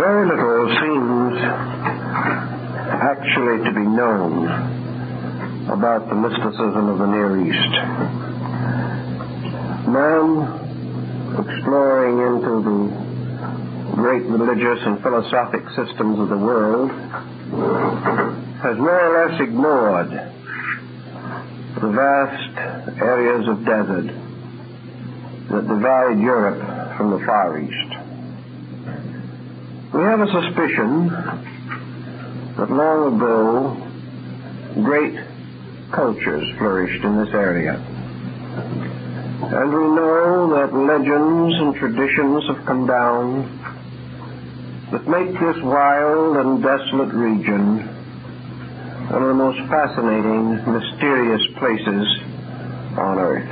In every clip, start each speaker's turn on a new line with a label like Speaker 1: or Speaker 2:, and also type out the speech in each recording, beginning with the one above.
Speaker 1: Very little seems actually to be known about the mysticism of the Near East. Man, exploring into the great religious and philosophic systems of the world, has more or less ignored the vast areas of desert that divide Europe from the Far East. We have a suspicion that long ago great cultures flourished in this area. And we know that legends and traditions have come down that make this wild and desolate region one of the most fascinating, mysterious places on earth.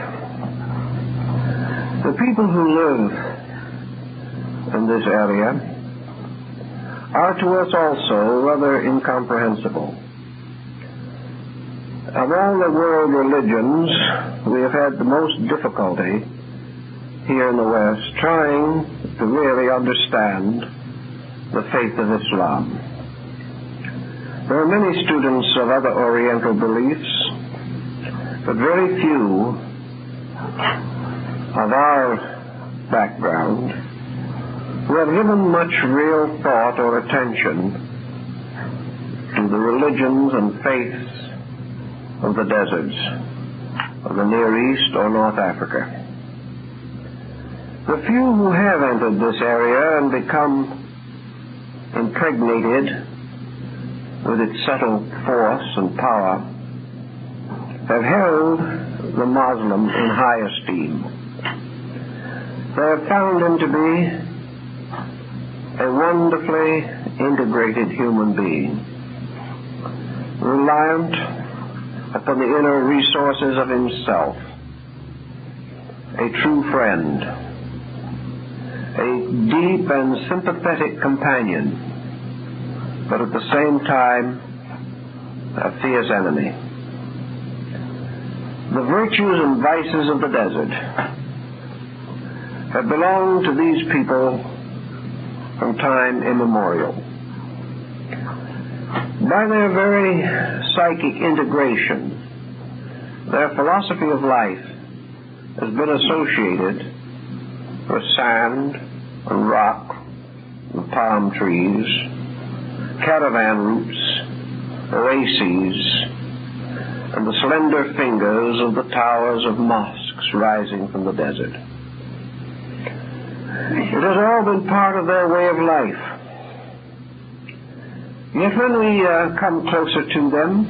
Speaker 1: The people who live in this area are to us also rather incomprehensible. Of all the world religions, we have had the most difficulty here in the West trying to really understand the faith of Islam. There are many students of other Oriental beliefs, but very few of our background who have given much real thought or attention to the religions and faiths of the deserts of the Near East or North Africa. The few who have entered this area and become impregnated with its subtle force and power have held the Muslim in high esteem. They have found him to be a wonderfully integrated human being, reliant upon the inner resources of himself, a true friend, a deep and sympathetic companion, but at the same time a fierce enemy. The virtues and vices of the desert have belonged to these people from time immemorial. By their very psychic integration, their philosophy of life has been associated with sand and rock and palm trees, caravan routes, oases, and the slender fingers of the towers of mosques rising from the desert. It has all been part of their way of life. Yet when we come closer to them,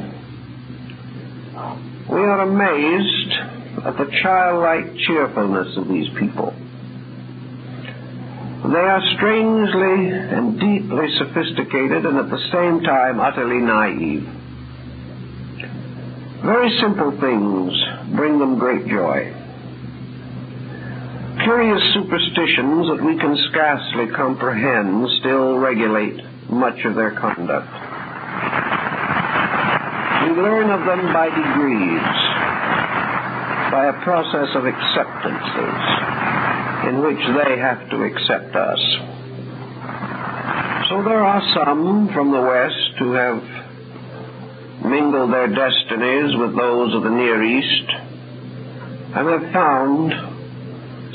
Speaker 1: we are amazed at the childlike cheerfulness of these people. They are strangely and deeply sophisticated and at the same time utterly naive. Very simple things bring them great joy. Curious superstitions that we can scarcely comprehend still regulate much of their conduct. We learn of them by degrees, by a process of acceptances in which they have to accept us. So there are some from the West who have mingled their destinies with those of the Near East and have found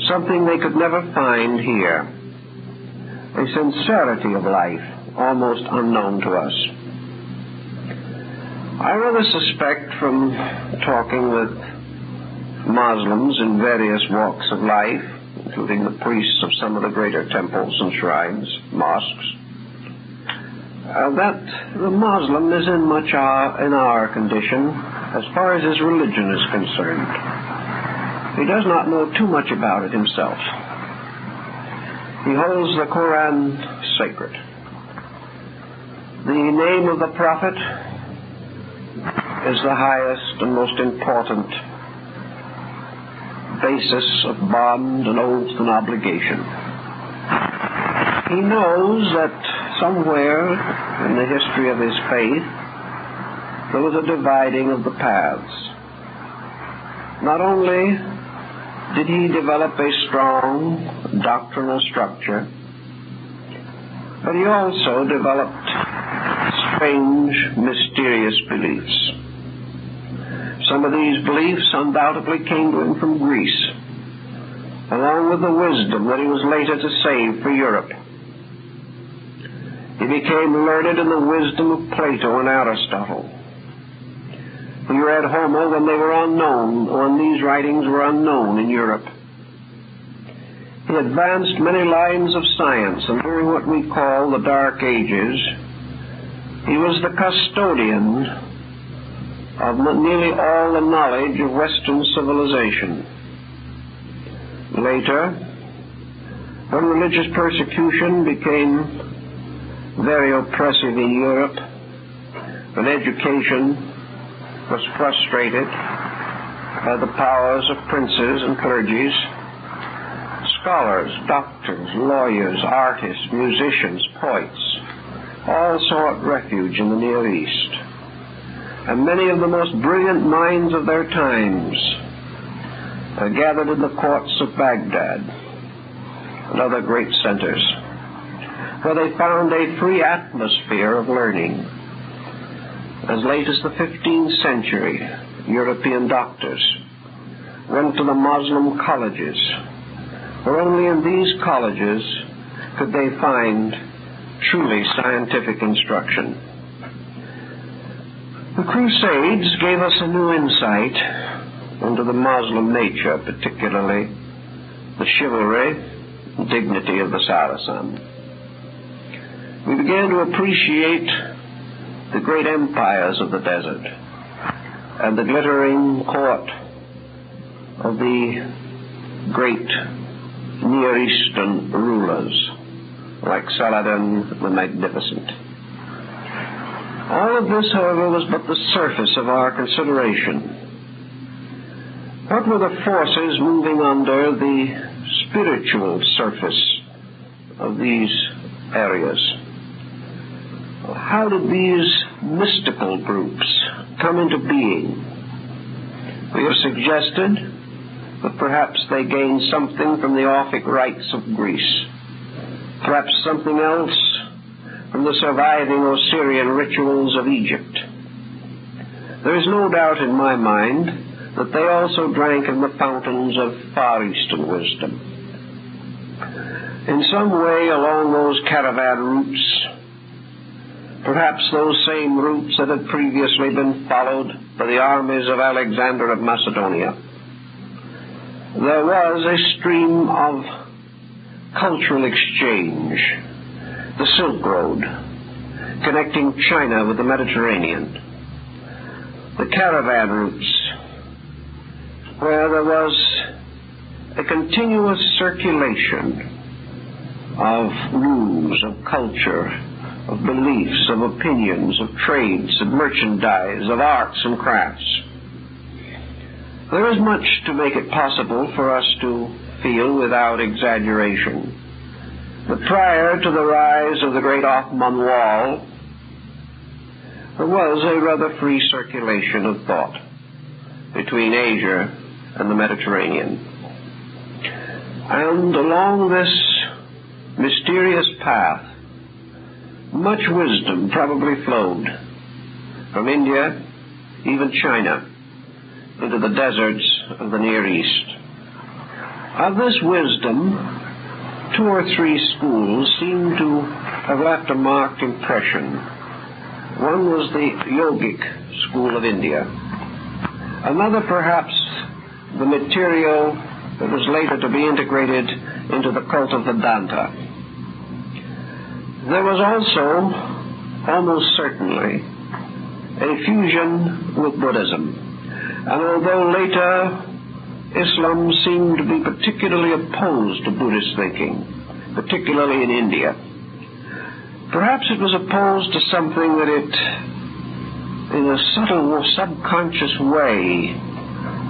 Speaker 1: something they could never find here, a sincerity of life almost unknown to us. I rather suspect from talking with Muslims in various walks of life, including the priests of some of the greater temples and shrines, mosques, that the Muslim is in much in our condition as far as his religion is concerned. He does not know too much about it himself. He holds the Quran sacred. The name of the Prophet is the highest and most important basis of bond and oath and obligation. He knows that somewhere in the history of his faith there was a dividing of the paths. Not only did he develop a strong doctrinal structure, But he also developed strange, mysterious beliefs. Some of these beliefs undoubtedly came to him from Greece, along with the wisdom that he was later to save for Europe. He became learned in the wisdom of Plato and Aristotle. He read Homer when they were unknown, when these writings were unknown in Europe. He advanced many lines of science, and during what we call the Dark Ages, he was the custodian of nearly all the knowledge of Western civilization. Later, when religious persecution became very oppressive in Europe, when education was frustrated by the powers of princes and clergies, scholars, doctors, lawyers, artists, musicians, poets, all sought refuge in the Near East. And many of the most brilliant minds of their times gathered in the courts of Baghdad and other great centers, where they found a free atmosphere of learning. As late as the 15th century, European doctors went to the Muslim colleges, for only in these colleges could they find truly scientific instruction. The Crusades gave us a new insight into the Muslim nature, particularly the chivalry and dignity of the Saracen. We began to appreciate the great empires of the desert and the glittering court of the great Near Eastern rulers like Saladin the Magnificent. All of this, however, was but the surface of our consideration. What were the forces moving under the spiritual surface of these areas? How did these mystical groups come into being? We have suggested that perhaps they gained something from the Orphic rites of Greece, perhaps something else from the surviving Osirian rituals of Egypt. There is no doubt in my mind that they also drank in the fountains of Far Eastern wisdom. In some way along those caravan routes, perhaps those same routes that had previously been followed by the armies of Alexander of Macedonia, there was a stream of cultural exchange, the Silk Road, connecting China with the Mediterranean, the caravan routes, where there was a continuous circulation of news, of culture, of beliefs, of opinions, of trades, of merchandise, of arts and crafts. There is much to make it possible for us to feel without exaggeration that prior to the rise of the great Ottoman wall, there was a rather free circulation of thought between Asia and the Mediterranean. And along this mysterious path, much wisdom probably flowed from India, even China, into the deserts of the Near East. Of this wisdom, 2 or 3 schools seem to have left a marked impression. One was the yogic school of India. Another, perhaps, the material that was later to be integrated into the cult of Vedanta. There was also, almost certainly, a fusion with Buddhism. And although later Islam seemed to be particularly opposed to Buddhist thinking, particularly in India, perhaps it was opposed to something that it, in a subtle, subconscious way,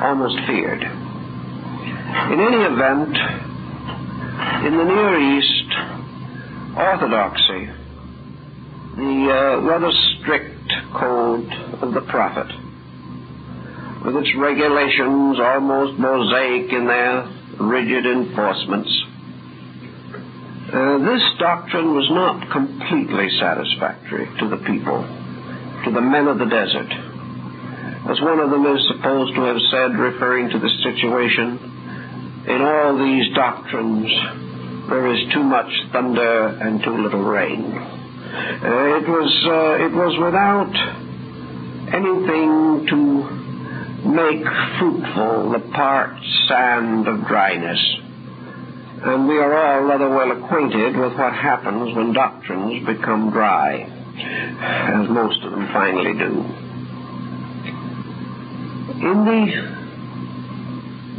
Speaker 1: almost feared. In any event, in the Near East, orthodoxy, the rather strict code of the Prophet, with its regulations almost mosaic in their rigid enforcements, This doctrine was not completely satisfactory to the people, to the men of the desert. As one of them is supposed to have said, referring to the situation, in all these doctrines there is too much thunder and too little rain. It was without anything to make fruitful the parched sand of dryness. And we are all rather well acquainted with what happens when doctrines become dry, as most of them finally do. In the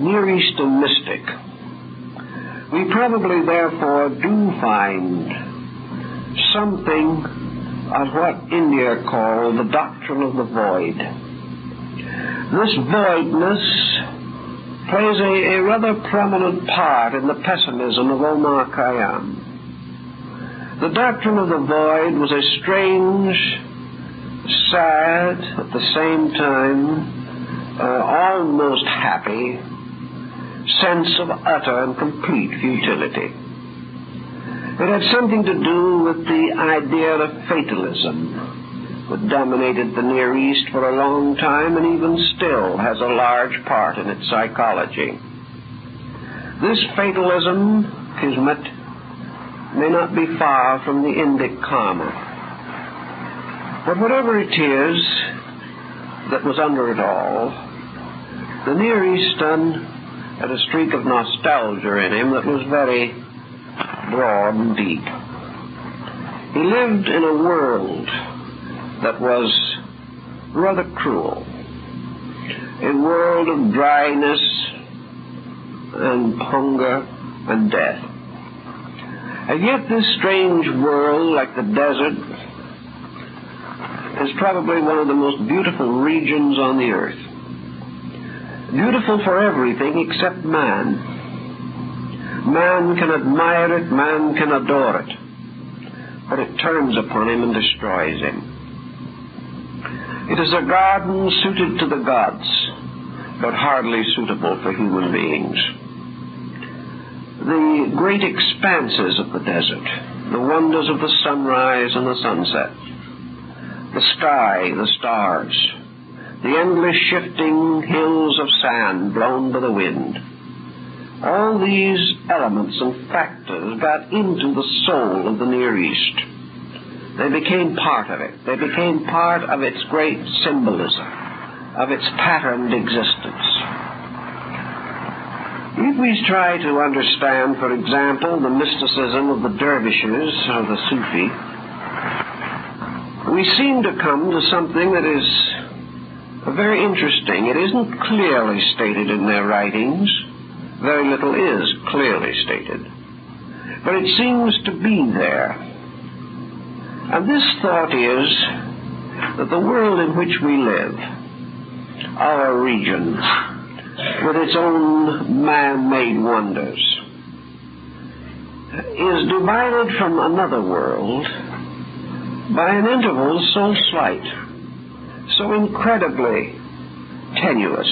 Speaker 1: Near Eastern mystic, we probably therefore do find something of what India called the doctrine of the void. This voidness plays a rather prominent part in the pessimism of Omar Khayyam. The doctrine of the void was a strange, sad, at the same time, almost happy sense of utter and complete futility. It had something to do with the idea of fatalism that dominated the Near East for a long time and even still has a large part in its psychology. This fatalism, Kismet, may not be far from the Indic karma. But whatever it is that was under it all, the Near Eastern had a streak of nostalgia in him that was very broad and deep. He lived in a world that was rather cruel, a world of dryness and hunger and death. And yet this strange world, like the desert, is probably one of the most beautiful regions on the earth. Beautiful for everything except man. Man can admire it, man can adore it, but it turns upon him and destroys him. It is a garden suited to the gods, but hardly suitable for human beings. The great expanses of the desert, the wonders of the sunrise and the sunset, the sky, the stars, the endless shifting hills of sand blown by the wind, all these elements and factors got into the soul of the Near East. They became part of it. They became part of its great symbolism, of its patterned existence. If we try to understand, for example, the mysticism of the Dervishes or the Sufi, we seem to come to something that is very interesting. It isn't clearly stated in their writings. Very little is clearly stated. But it seems to be there. And this thought is that the world in which we live, our region, with its own man-made wonders, is divided from another world by an interval so slight, so incredibly tenuous,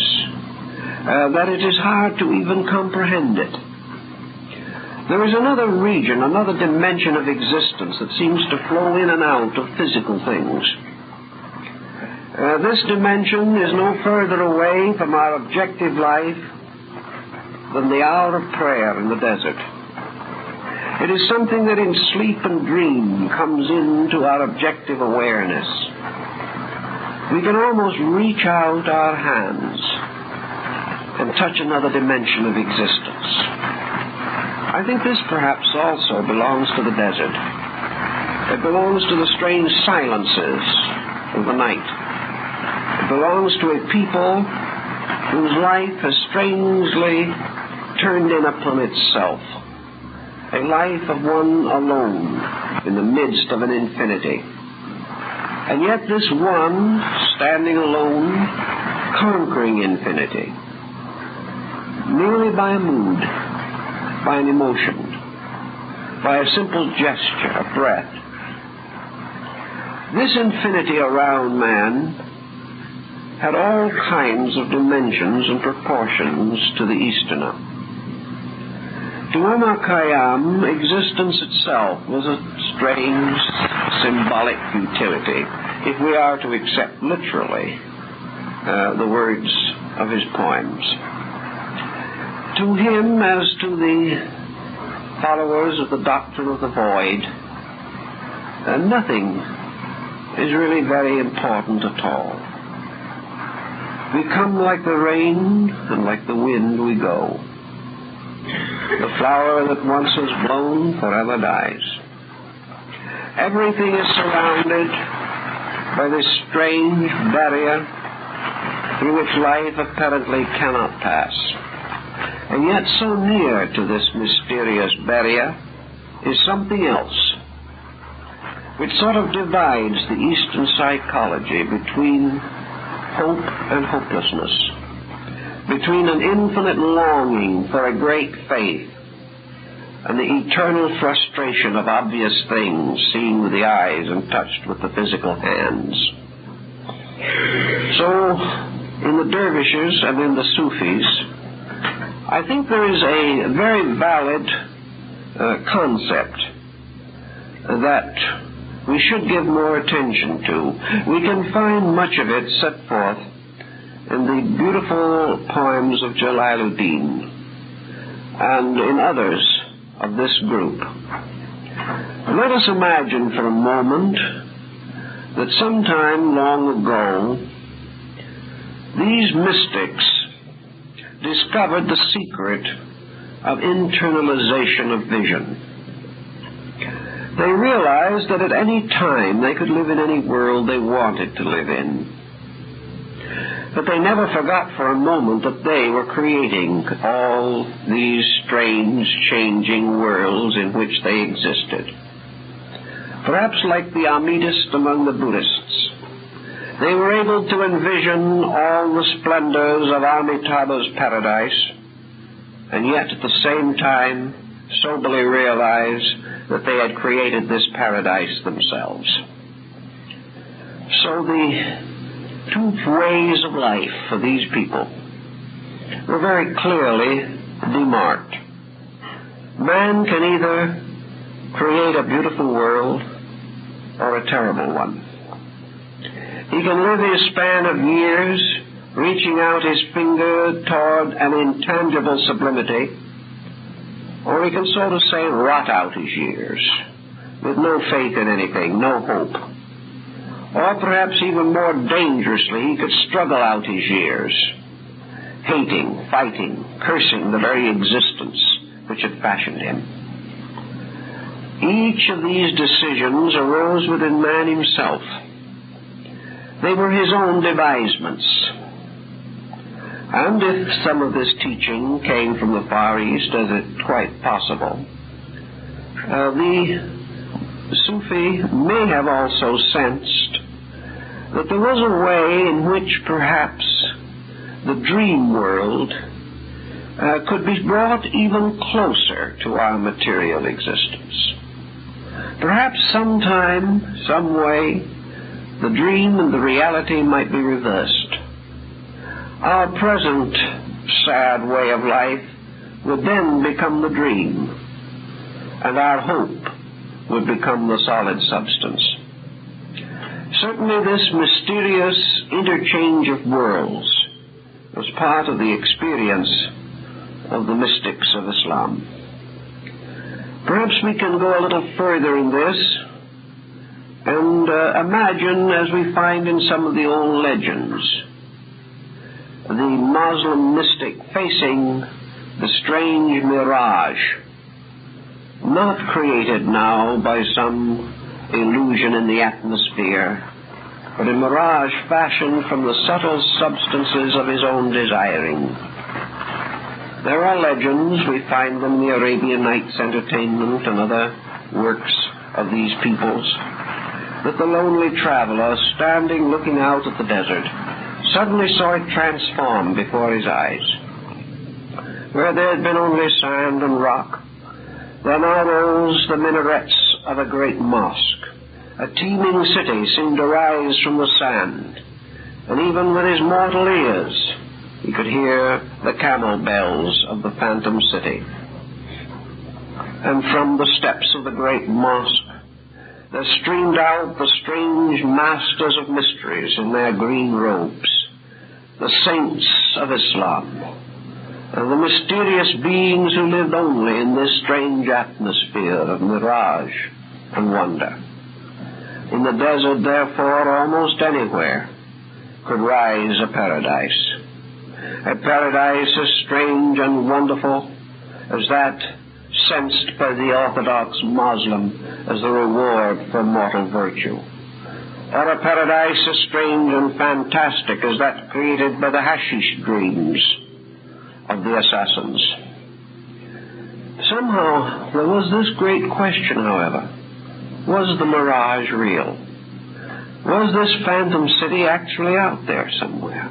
Speaker 1: that it is hard to even comprehend it. There is another region, another dimension of existence that seems to flow in and out of physical things. This dimension is no further away from our objective life than the hour of prayer in the desert. It is something that in sleep and dream comes into our objective awareness. We can almost reach out our hands and touch another dimension of existence. I think this perhaps also belongs to the desert. It belongs to the strange silences of the night. It belongs to a people whose life has strangely turned in upon itself. A life of one alone in the midst of an infinity. And yet this one, standing alone, conquering infinity, merely by a mood, by an emotion, by a simple gesture, a breath. This infinity around man had all kinds of dimensions and proportions to the Easterner. To Omar Khayyam, existence itself was a strange symbolic futility, if we are to accept literally the words of his poems. To him, as to the followers of the doctrine of the void, nothing is really very important at all. We come like the rain, and like the wind we go. The flower that once is blown forever dies. Everything is surrounded by this strange barrier through which life apparently cannot pass. And yet so near to this mysterious barrier is something else, which sort of divides the Eastern psychology between hope and hopelessness, between an infinite longing for a great faith and the eternal frustration of obvious things seen with the eyes and touched with the physical hands. So, in the Dervishes and in the Sufis, I think there is a very valid concept that we should give more attention to. We can find much of it set forth in the beautiful poems of Jalaluddin and in others of this group. Let us imagine for a moment that sometime long ago these mystics discovered the secret of internalization of vision. They realized that at any time they could live in any world they wanted to live in. But they never forgot for a moment that they were creating all these strange, changing worlds in which they existed. Perhaps like the Amidist among the Buddhists, they were able to envision all the splendors of Amitabha's paradise, and yet at the same time soberly realize that they had created this paradise themselves. So the two ways of life for these people were very clearly demarked. Man can either create a beautiful world or a terrible one. He can live his span of years reaching out his finger toward an intangible sublimity, or he can, so to say, rot out his years with no faith in anything, no hope. Or perhaps even more dangerously, he could struggle out his years, hating, fighting, cursing the very existence which had fashioned him. Each of these decisions arose within man himself. They were his own devisements. And if some of this teaching came from the Far East, as it's quite possible, the Sufi may have also sensed that there was a way in which perhaps the dream world could be brought even closer to our material existence. Perhaps sometime, some way, the dream and the reality might be reversed. Our present sad way of life would then become the dream, and our hope would become the solid substance. Certainly this mysterious interchange of worlds was part of the experience of the mystics of Islam. Perhaps we can go a little further in this and imagine, as we find in some of the old legends, the Muslim mystic facing the strange mirage, not created now by some illusion in the atmosphere, but a mirage fashioned from the subtle substances of his own desiring. There are legends, we find them in the Arabian Nights Entertainment and other works of these peoples, that the lonely traveler, standing looking out at the desert, suddenly saw it transform before his eyes. Where there had been only sand and rock, there now rose the minarets of a great mosque. A teeming city seemed to rise from the sand, and even with his mortal ears he could hear the camel bells of the phantom city. and from the steps of the great mosque there streamed out the strange masters of mysteries in their green robes, the saints of Islam, and the mysterious beings who lived only in this strange atmosphere of mirage and wonder. In the desert, therefore, almost anywhere could rise a paradise as strange and wonderful as that sensed by the Orthodox Muslim as the reward for mortal virtue, or a paradise as strange and fantastic as that created by the hashish dreams of the assassins. Somehow there was this great question, however: was the mirage real? Was this phantom city actually out there somewhere?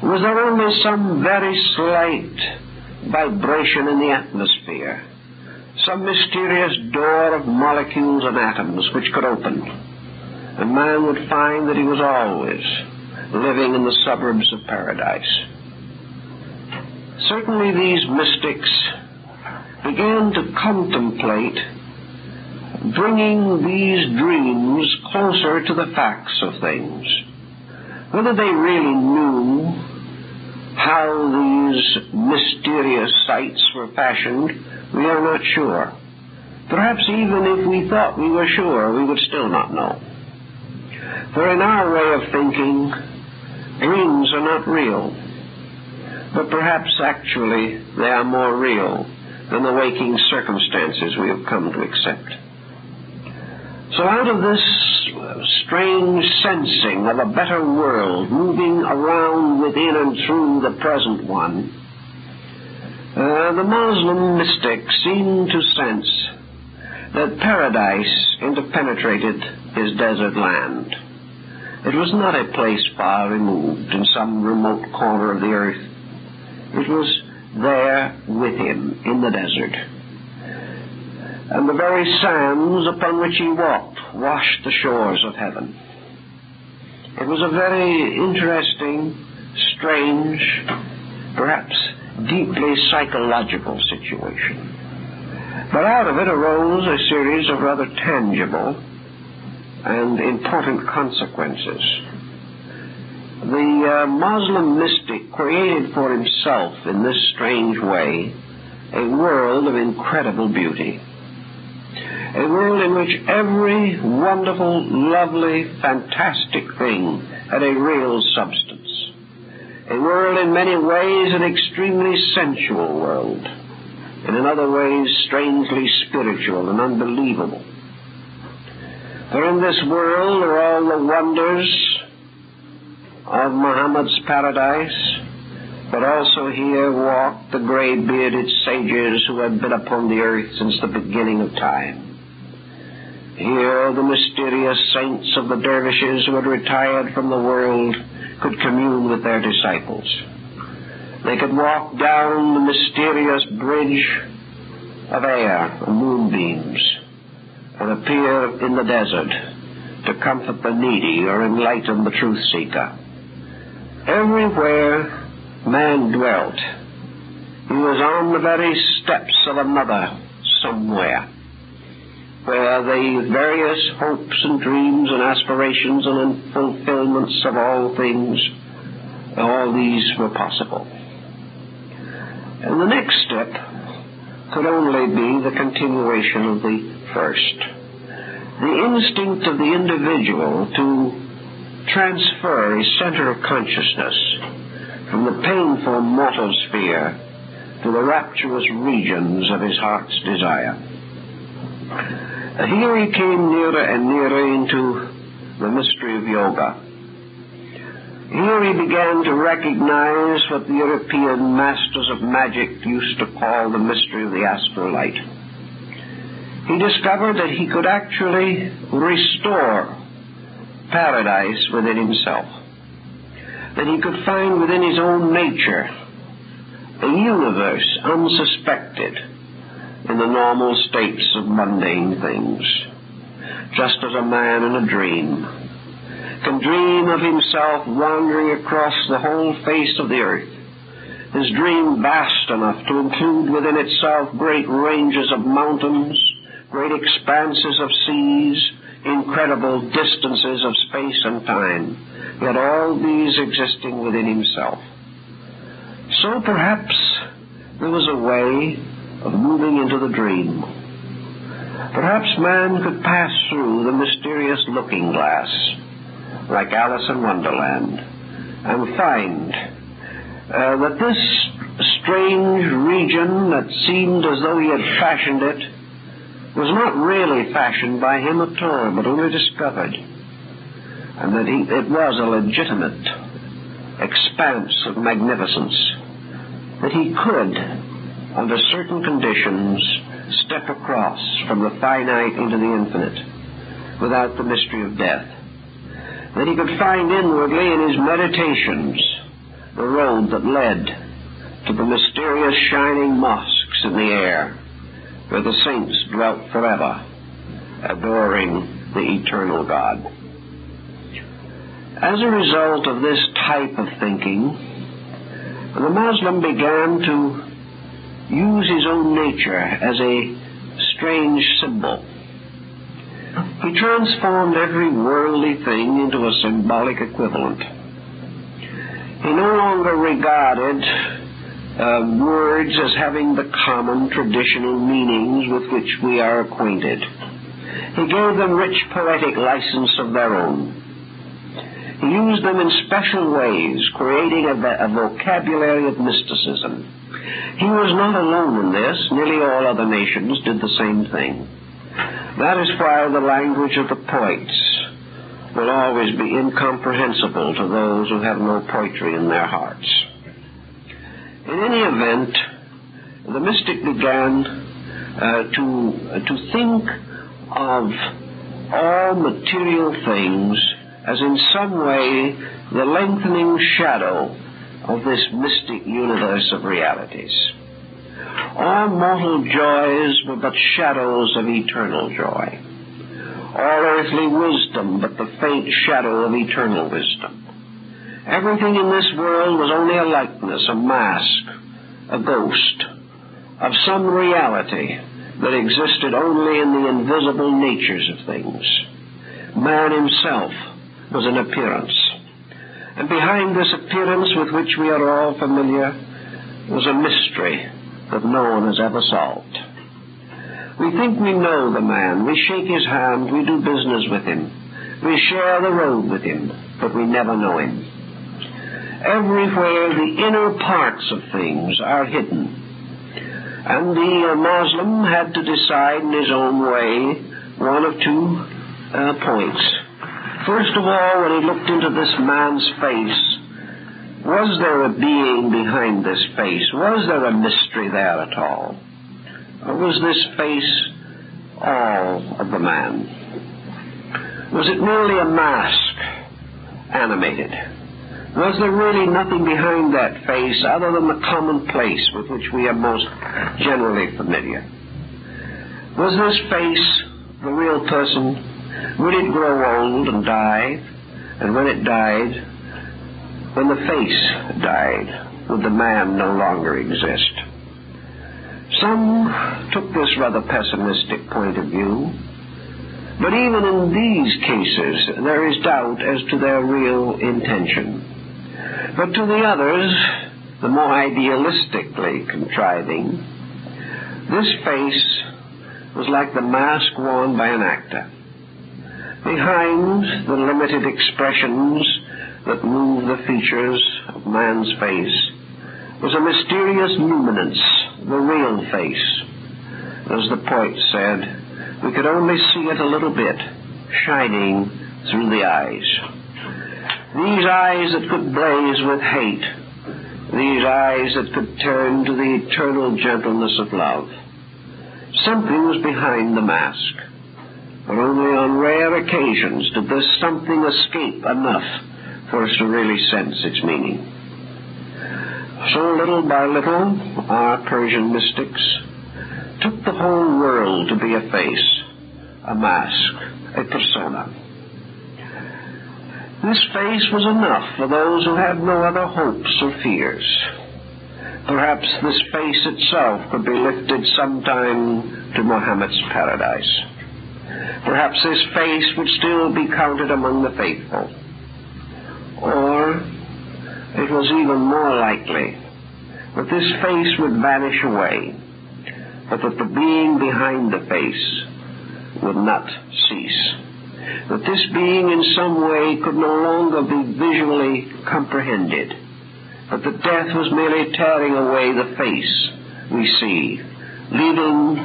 Speaker 1: Was there only some very slight vibration in the atmosphere, some mysterious door of molecules and atoms which could open, and man would find that he was always living in the suburbs of paradise? Certainly these mystics began to contemplate bringing these dreams closer to the facts of things. Whether they really knew how these mysterious sights were fashioned, we are not sure. Perhaps even if we thought we were sure, we would still not know. For in our way of thinking, dreams are not real, but perhaps actually they are more real than the waking circumstances we have come to accept. So out of this strange sensing of a better world moving around within and through the present one, the Muslim mystic seemed to sense that paradise interpenetrated his desert land. It was not a place far removed in some remote corner of the earth. It was there with him in the desert. And the very sands upon which he walked washed the shores of heaven. It was a very interesting, strange, perhaps deeply psychological situation. But out of it arose a series of rather tangible and important consequences. The Muslim mystic created for himself in this strange way a world of incredible beauty. A world in which every wonderful, lovely, fantastic thing had a real substance. A world in many ways an extremely sensual world, and in other ways strangely spiritual and unbelievable. For in this world are all the wonders of Muhammad's paradise, but also here walked the gray-bearded sages who had been upon the earth since the beginning of time. Here the mysterious saints of the Dervishes who had retired from the world could commune with their disciples. They could walk down the mysterious bridge of air and moonbeams and appear in the desert to comfort the needy or enlighten the truth seeker. Everywhere man dwelt, he was on the very steps of another somewhere, where the various hopes and dreams and aspirations and fulfillments of all things, all these were possible. And the next step could only be the continuation of the first. The instinct of the individual to transfer his center of consciousness from the painful mortal sphere to the rapturous regions of his heart's desire. Here he came nearer and nearer into the mystery of yoga. Here he began to recognize what the European masters of magic used to call the mystery of the astral light. He discovered that he could actually restore paradise within himself, that he could find within his own nature a universe unsuspected in the normal states of mundane things, just as a man in a dream can dream of himself wandering across the whole face of the earth, his dream vast enough to include within itself great ranges of mountains, great expanses of seas, incredible distances of space and time, yet all these existing within himself. So perhaps there was a way of moving into the dream. Perhaps man could pass through the mysterious looking glass, like Alice in Wonderland, and find that this strange region that seemed as though he had fashioned it was not really fashioned by him at all, but only discovered, and that it was a legitimate expanse of magnificence, that he could, under certain conditions, step across from the finite into the infinite without the mystery of death, that he could find inwardly in his meditations the road that led to the mysterious shining mosques in the air where the saints dwelt forever, adoring the eternal God. As a result of this type of thinking, the Muslim began to use his own nature as a strange symbol. He transformed every worldly thing into a symbolic equivalent. He no longer regarded words as having the common traditional meanings with which we are acquainted. He gave them rich poetic license of their own. He used them in special ways, creating a vocabulary of mysticism. He was not alone in this. Nearly all other nations did the same thing. That is why the language of the poets will always be incomprehensible to those who have no poetry in their hearts. In any event, the mystic began to think of all material things as in some way the lengthening shadow of this mystic universe of realities. All mortal joys were but shadows of eternal joy. All earthly wisdom but the faint shadow of eternal wisdom. Everything in this world was only a likeness, a mask, a ghost of some reality that existed only in the invisible natures of things. Man himself was an appearance. And behind this appearance with which we are all familiar was a mystery that no one has ever solved. We think we know the man, we shake his hand, we do business with him, we share the road with him, but we never know him. Everywhere the inner parts of things are hidden. And the Muslim had to decide in his own way one of two points. First of all, when he looked into this man's face, was there a being behind this face? Was there a mystery there at all? Or was this face all of the man? Was it merely a mask, animated? Was there really nothing behind that face other than the commonplace with which we are most generally familiar? Was this face the real person? Would it grow old and die? And when it died, when the face died, would the man no longer exist? Some took this rather pessimistic point of view, but even in these cases there is doubt as to their real intention. But to the others, the more idealistically contriving, this face was like the mask worn by an actor. Behind the limited expressions that move the features of man's face was a mysterious luminance, the real face. As the poet said, we could only see it a little bit, shining through the eyes. These eyes that could blaze with hate, these eyes that could turn to the eternal gentleness of love. Something was behind the mask, but only on rare occasions did this something escape enough for us to really sense its meaning. So little by little, our Persian mystics took the whole world to be a face, a mask, a persona. This face was enough for those who had no other hopes or fears. Perhaps this face itself could be lifted sometime to Muhammad's paradise. Perhaps this face would still be counted among the faithful. Or it was even more likely that this face would vanish away, but that the being behind the face would not cease. That this being in some way could no longer be visually comprehended, but that death was merely tearing away the face we see, leaving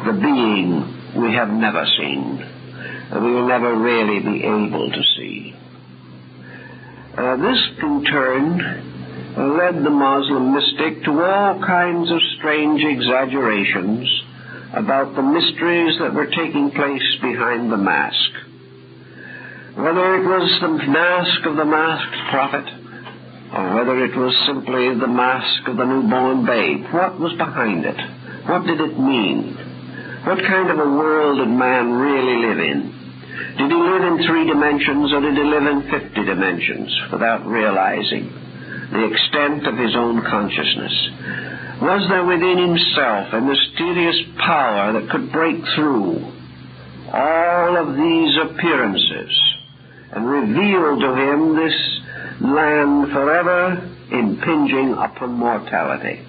Speaker 1: the being we have never seen, and we will never really be able to see. This, in turn, led the Muslim mystic to all kinds of strange exaggerations about the mysteries that were taking place behind the mask. Whether it was the mask of the masked prophet, or whether it was simply the mask of the newborn babe, what was behind it? What did it mean? What kind of a world did man really live in? Did he live in 3 dimensions, or did he live in 50 dimensions without realizing the extent of his own consciousness? Was there within himself a mysterious power that could break through all of these appearances and reveal to him this land forever impinging upon mortality?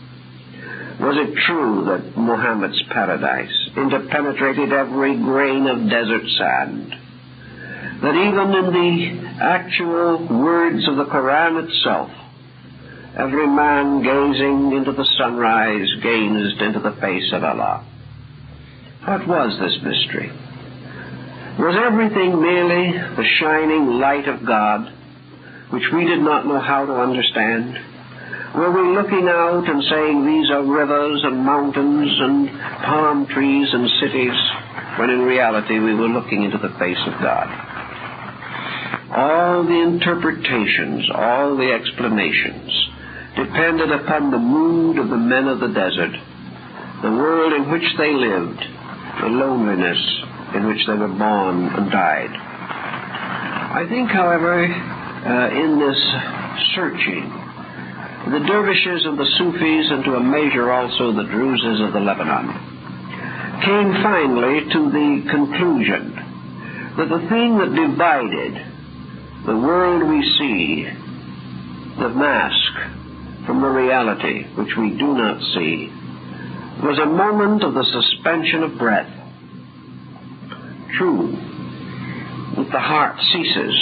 Speaker 1: Was it true that Muhammad's paradise interpenetrated every grain of desert sand? That even in the actual words of the Quran itself, every man gazing into the sunrise gazed into the face of Allah? What was this mystery? Was everything merely the shining light of God, which we did not know how to understand? Were we looking out and saying these are rivers and mountains and palm trees and cities, when in reality we were looking into the face of God? All the interpretations, all the explanations depended upon the mood of the men of the desert, the world in which they lived, the loneliness in which they were born and died. I think, however, in this searching, the Dervishes and the Sufis, and to a measure also the Druses of the Lebanon, came finally to the conclusion that the thing that divided the world we see, the mask, from the reality which we do not see, was a moment of the suspension of breath. True, if the heart ceases,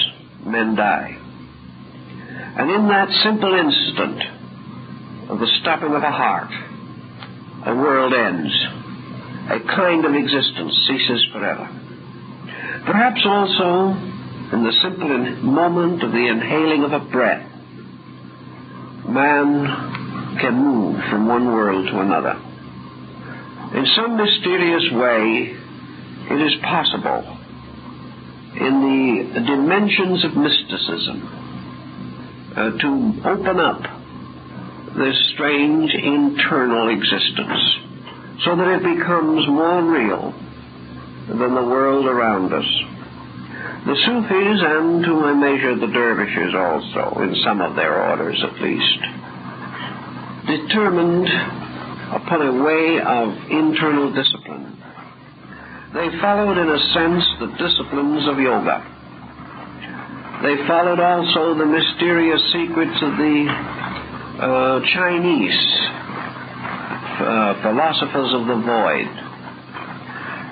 Speaker 1: men die. And in that simple instant of the stopping of a heart, a world ends. A kind of existence ceases forever. Perhaps also, in the simple moment of the inhaling of a breath, man can move from one world to another. In some mysterious way, it is possible in the dimensions of mysticism to open up this strange internal existence so that it becomes more real than the world around us. The Sufis, and to a measure the Dervishes also, in some of their orders at least, determined upon a way of internal discipline. They followed, in a sense, the disciplines of yoga. They followed also the mysterious secrets of the Chinese philosophers of the void.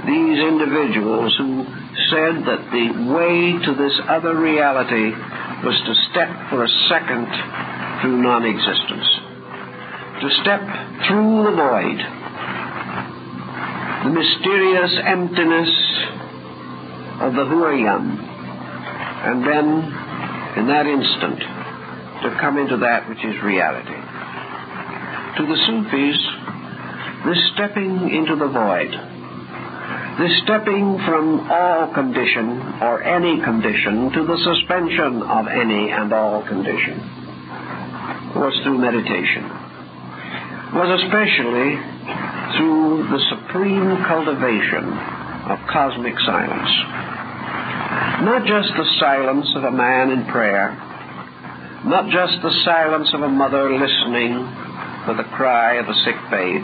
Speaker 1: These individuals who said that the way to this other reality was to step for a second through non-existence, to step through the void, the mysterious emptiness of the Huayam, and then, in that instant, to come into that which is reality. To the Sufis, this stepping into the void, this stepping from all condition or any condition to the suspension of any and all condition, was through meditation, was especially through the supreme cultivation of cosmic silence. Not just the silence of a man in prayer, not just the silence of a mother listening for the cry of a sick babe.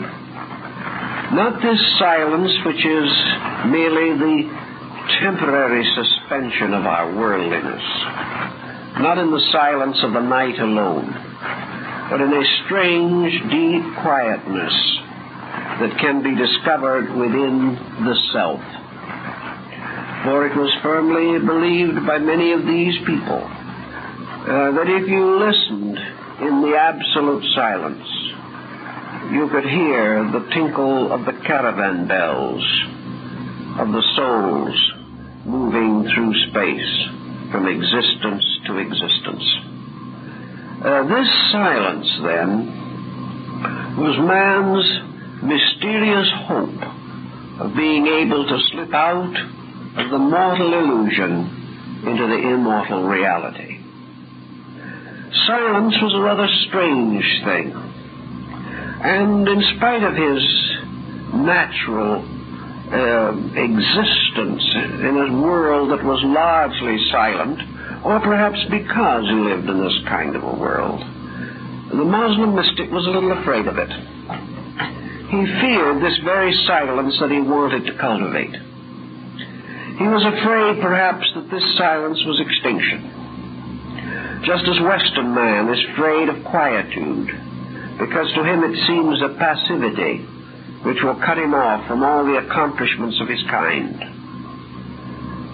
Speaker 1: Not this silence which is merely the temporary suspension of our worldliness, not in the silence of the night alone, but in a strange, deep quietness that can be discovered within the self. For it was firmly believed by many of these people that if you listened in the absolute silence, you could hear the tinkle of the caravan bells of the souls moving through space from existence to existence. This silence, then, was man's mysterious hope of being able to slip out of the mortal illusion into the immortal reality. Silence was a rather strange thing, and in spite of his natural existence in a world that was largely silent, or perhaps because he lived in this kind of a world, the Muslim mystic was a little afraid of it. He feared this very silence that he wanted to cultivate. He was afraid, perhaps, that this silence was extinction. Just as Western man is afraid of quietude, because to him it seems a passivity which will cut him off from all the accomplishments of his kind.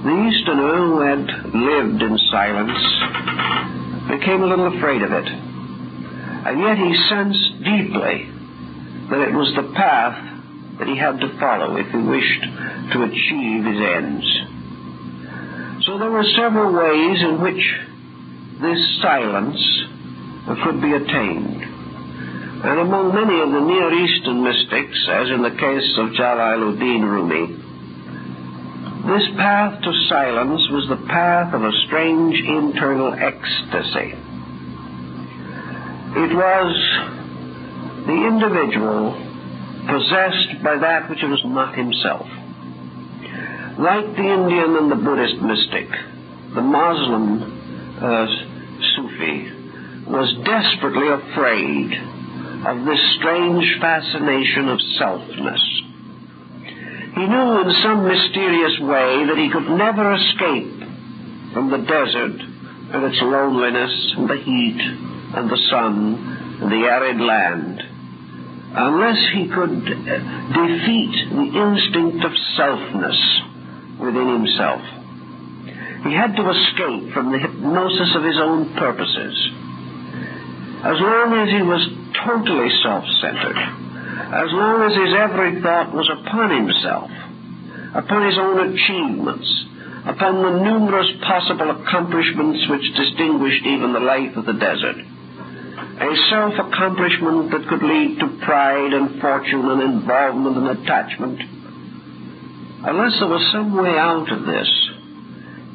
Speaker 1: The Easterner, who had lived in silence, became a little afraid of it. And yet he sensed deeply that it was the path that he had to follow if he wished to achieve his ends. So there were several ways in which this silence could be attained. And among many of the Near Eastern mystics, as in the case of Jalaluddin Rumi, this path to silence was the path of a strange internal ecstasy. It was the individual possessed by that which was not himself. Like the Indian and the Buddhist mystic, the Muslim Sufi was desperately afraid of this strange fascination of selfness. He knew in some mysterious way that he could never escape from the desert and its loneliness and the heat and the sun and the arid land unless he could defeat the instinct of selfness within himself. He had to escape from the hypnosis of his own purposes. As long as he was totally self-centered, as long as his every thought was upon himself, upon his own achievements, upon the numerous possible accomplishments which distinguished even the life of the desert, a self-accomplishment that could lead to pride and fortune and involvement and attachment, unless there was some way out of this,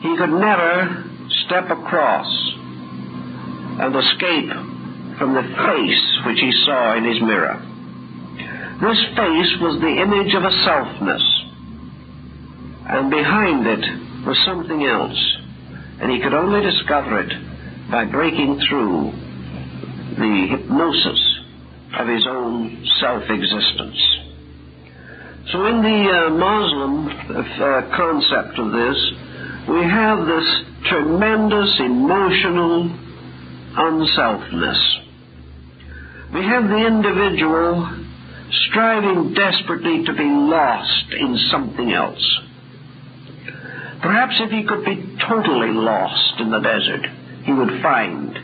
Speaker 1: he could never step across and escape from the face which he saw in his mirror. This face was the image of a selfness, and behind it was something else, and he could only discover it by breaking through the hypnosis of his own self-existence. So in the Muslim concept of this, we have this tremendous emotional unselfness. We have the individual striving desperately to be lost in something else. Perhaps if he could be totally lost in the desert, he would find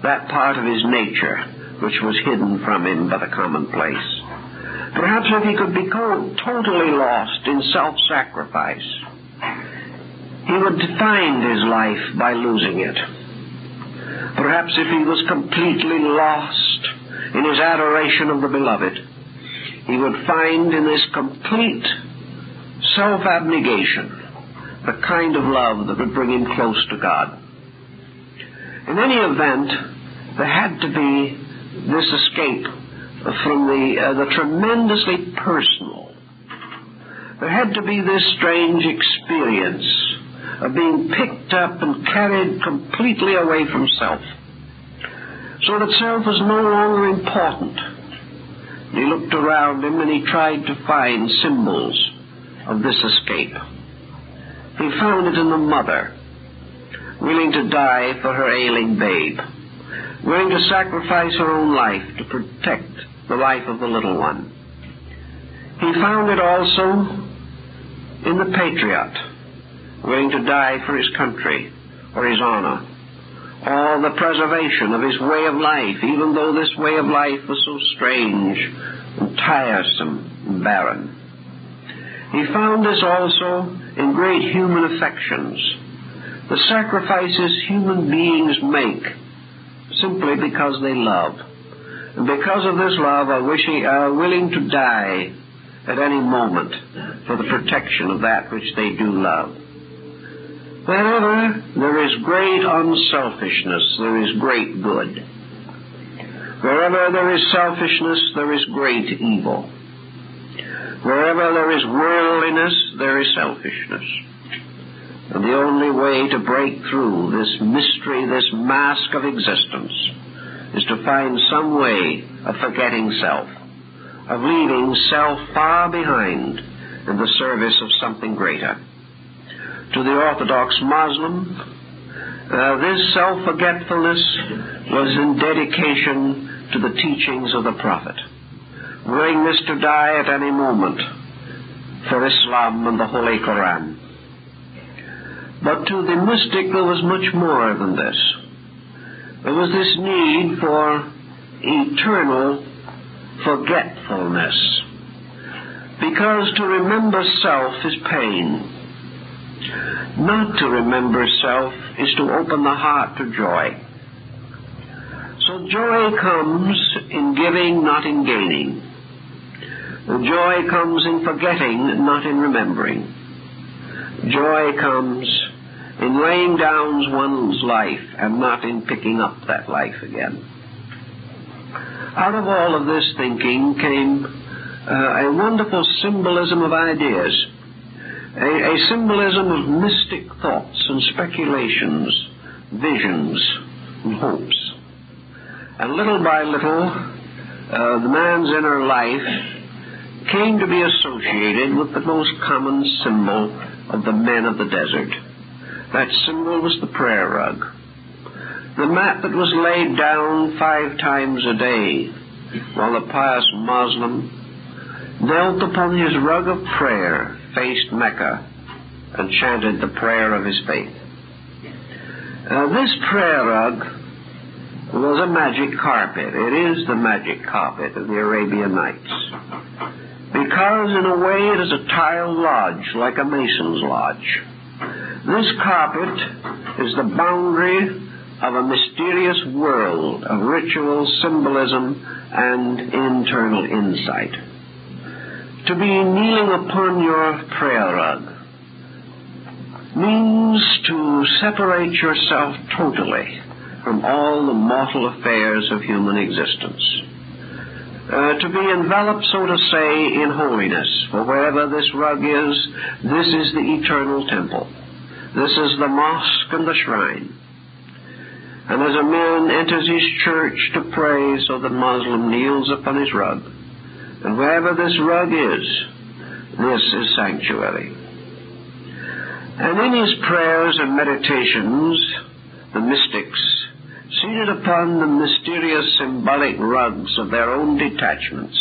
Speaker 1: that part of his nature which was hidden from him by the commonplace. Perhaps if he could be totally lost in self-sacrifice, he would find his life by losing it. Perhaps if he was completely lost in his adoration of the beloved, he would find in this complete self-abnegation the kind of love that would bring him close to God. In any event, there had to be this escape from the tremendously personal. There had to be this strange experience of being picked up and carried completely away from self, so that self is no longer important, He looked around him and he tried to find symbols of this escape. He found it in the mother, willing to die for her ailing babe, willing to sacrifice her own life to protect the life of the little one. He found it also in the patriot, willing to die for his country, for his honor, or the preservation of his way of life, even though this way of life was so strange and tiresome and barren. He found this also in great human affections, the sacrifices human beings make simply because they love. And because of this love are willing to die at any moment for the protection of that which they do love. Wherever there is great unselfishness, there is great good. Wherever there is selfishness, there is great evil. Wherever there is worldliness, there is selfishness. And the only way to break through this mystery, this mask of existence, is to find some way of forgetting self, of leaving self far behind in the service of something greater. To the Orthodox Muslim, this self-forgetfulness was in dedication to the teachings of the Prophet, willingness to die at any moment for Islam and the Holy Quran. But to the mystic there was much more than this. There was this need for eternal forgetfulness, because to remember self is pain. Not to remember self is to open the heart to joy. So joy comes in giving, not in gaining. Joy comes in forgetting, not in remembering. Joy comes in laying down one's life and not in picking up that life again. Out of all of this thinking came a wonderful symbolism of ideas, a symbolism of mystic thoughts and speculations, visions and hopes. And little by little, the man's inner life came to be associated with the most common symbol of the men of the desert. That symbol was the prayer rug, the mat that was laid down 5 times a day while the pious Muslim knelt upon his rug of prayer, faced Mecca, and chanted the prayer of his faith. This prayer rug was a magic carpet. It is the magic carpet of the Arabian Nights, because in a way it is a tiled lodge, like a mason's lodge. This carpet is the boundary of a mysterious world of ritual, symbolism, and internal insight. To be kneeling upon your prayer rug means to separate yourself totally from all the mortal affairs of human existence. To be enveloped, so to say, in holiness. For wherever this rug is, this is the eternal temple. This is the mosque and the shrine. And as a man enters his church to pray, so the Muslim kneels upon his rug. And wherever this rug is, this is sanctuary. And in his prayers and meditations, the mystics, seated upon the mysterious symbolic rugs of their own detachments,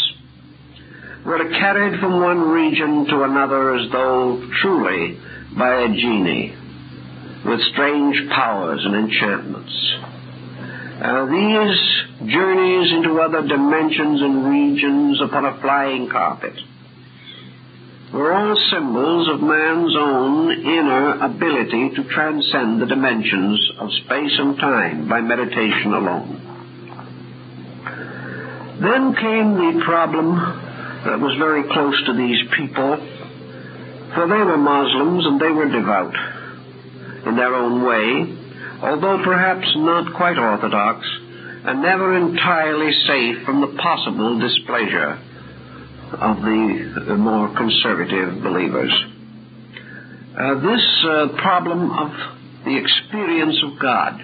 Speaker 1: were carried from one region to another as though truly by a genie, with strange powers and enchantments. These journeys into other dimensions and regions upon a flying carpet were all symbols of man's own inner ability to transcend the dimensions of space and time by meditation alone. Then came the problem that was very close to these people, for they were Muslims and they were devout in their own way, although perhaps not quite orthodox, and never entirely safe from the possible displeasure of the more conservative believers. This problem of the experience of God.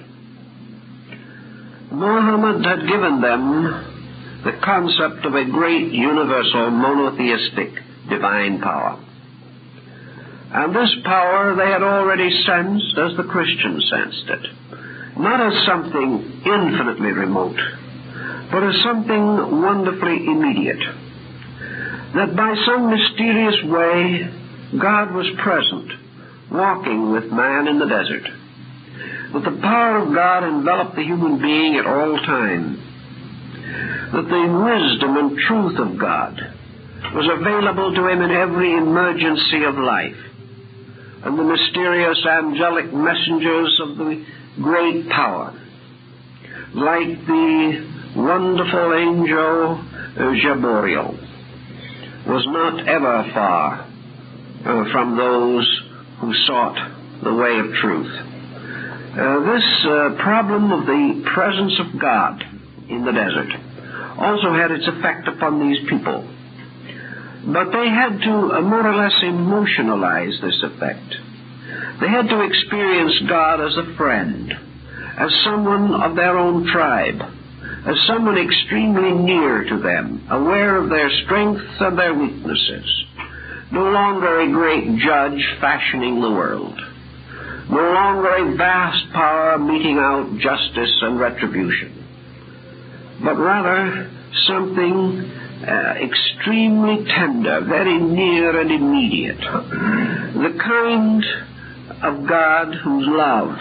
Speaker 1: Muhammad had given them the concept of a great, universal, monotheistic divine power. And this power they had already sensed as the Christians sensed it, not as something infinitely remote, but as something wonderfully immediate. That by some mysterious way, God was present, walking with man in the desert. That the power of God enveloped the human being at all times. That the wisdom and truth of God was available to him in every emergency of life. And the mysterious angelic messengers of the great power, like the wonderful angel Gabriel, was not ever far from those who sought the way of truth. This problem of the presence of God in the desert also had its effect upon these people. But they had to more or less emotionalize this effect. They had to experience God as a friend, as someone of their own tribe, as someone extremely near to them, aware of their strengths and their weaknesses, no longer a great judge fashioning the world, no longer a vast power meting out justice and retribution, but rather something extremely tender, very near and immediate, the kind of God whose love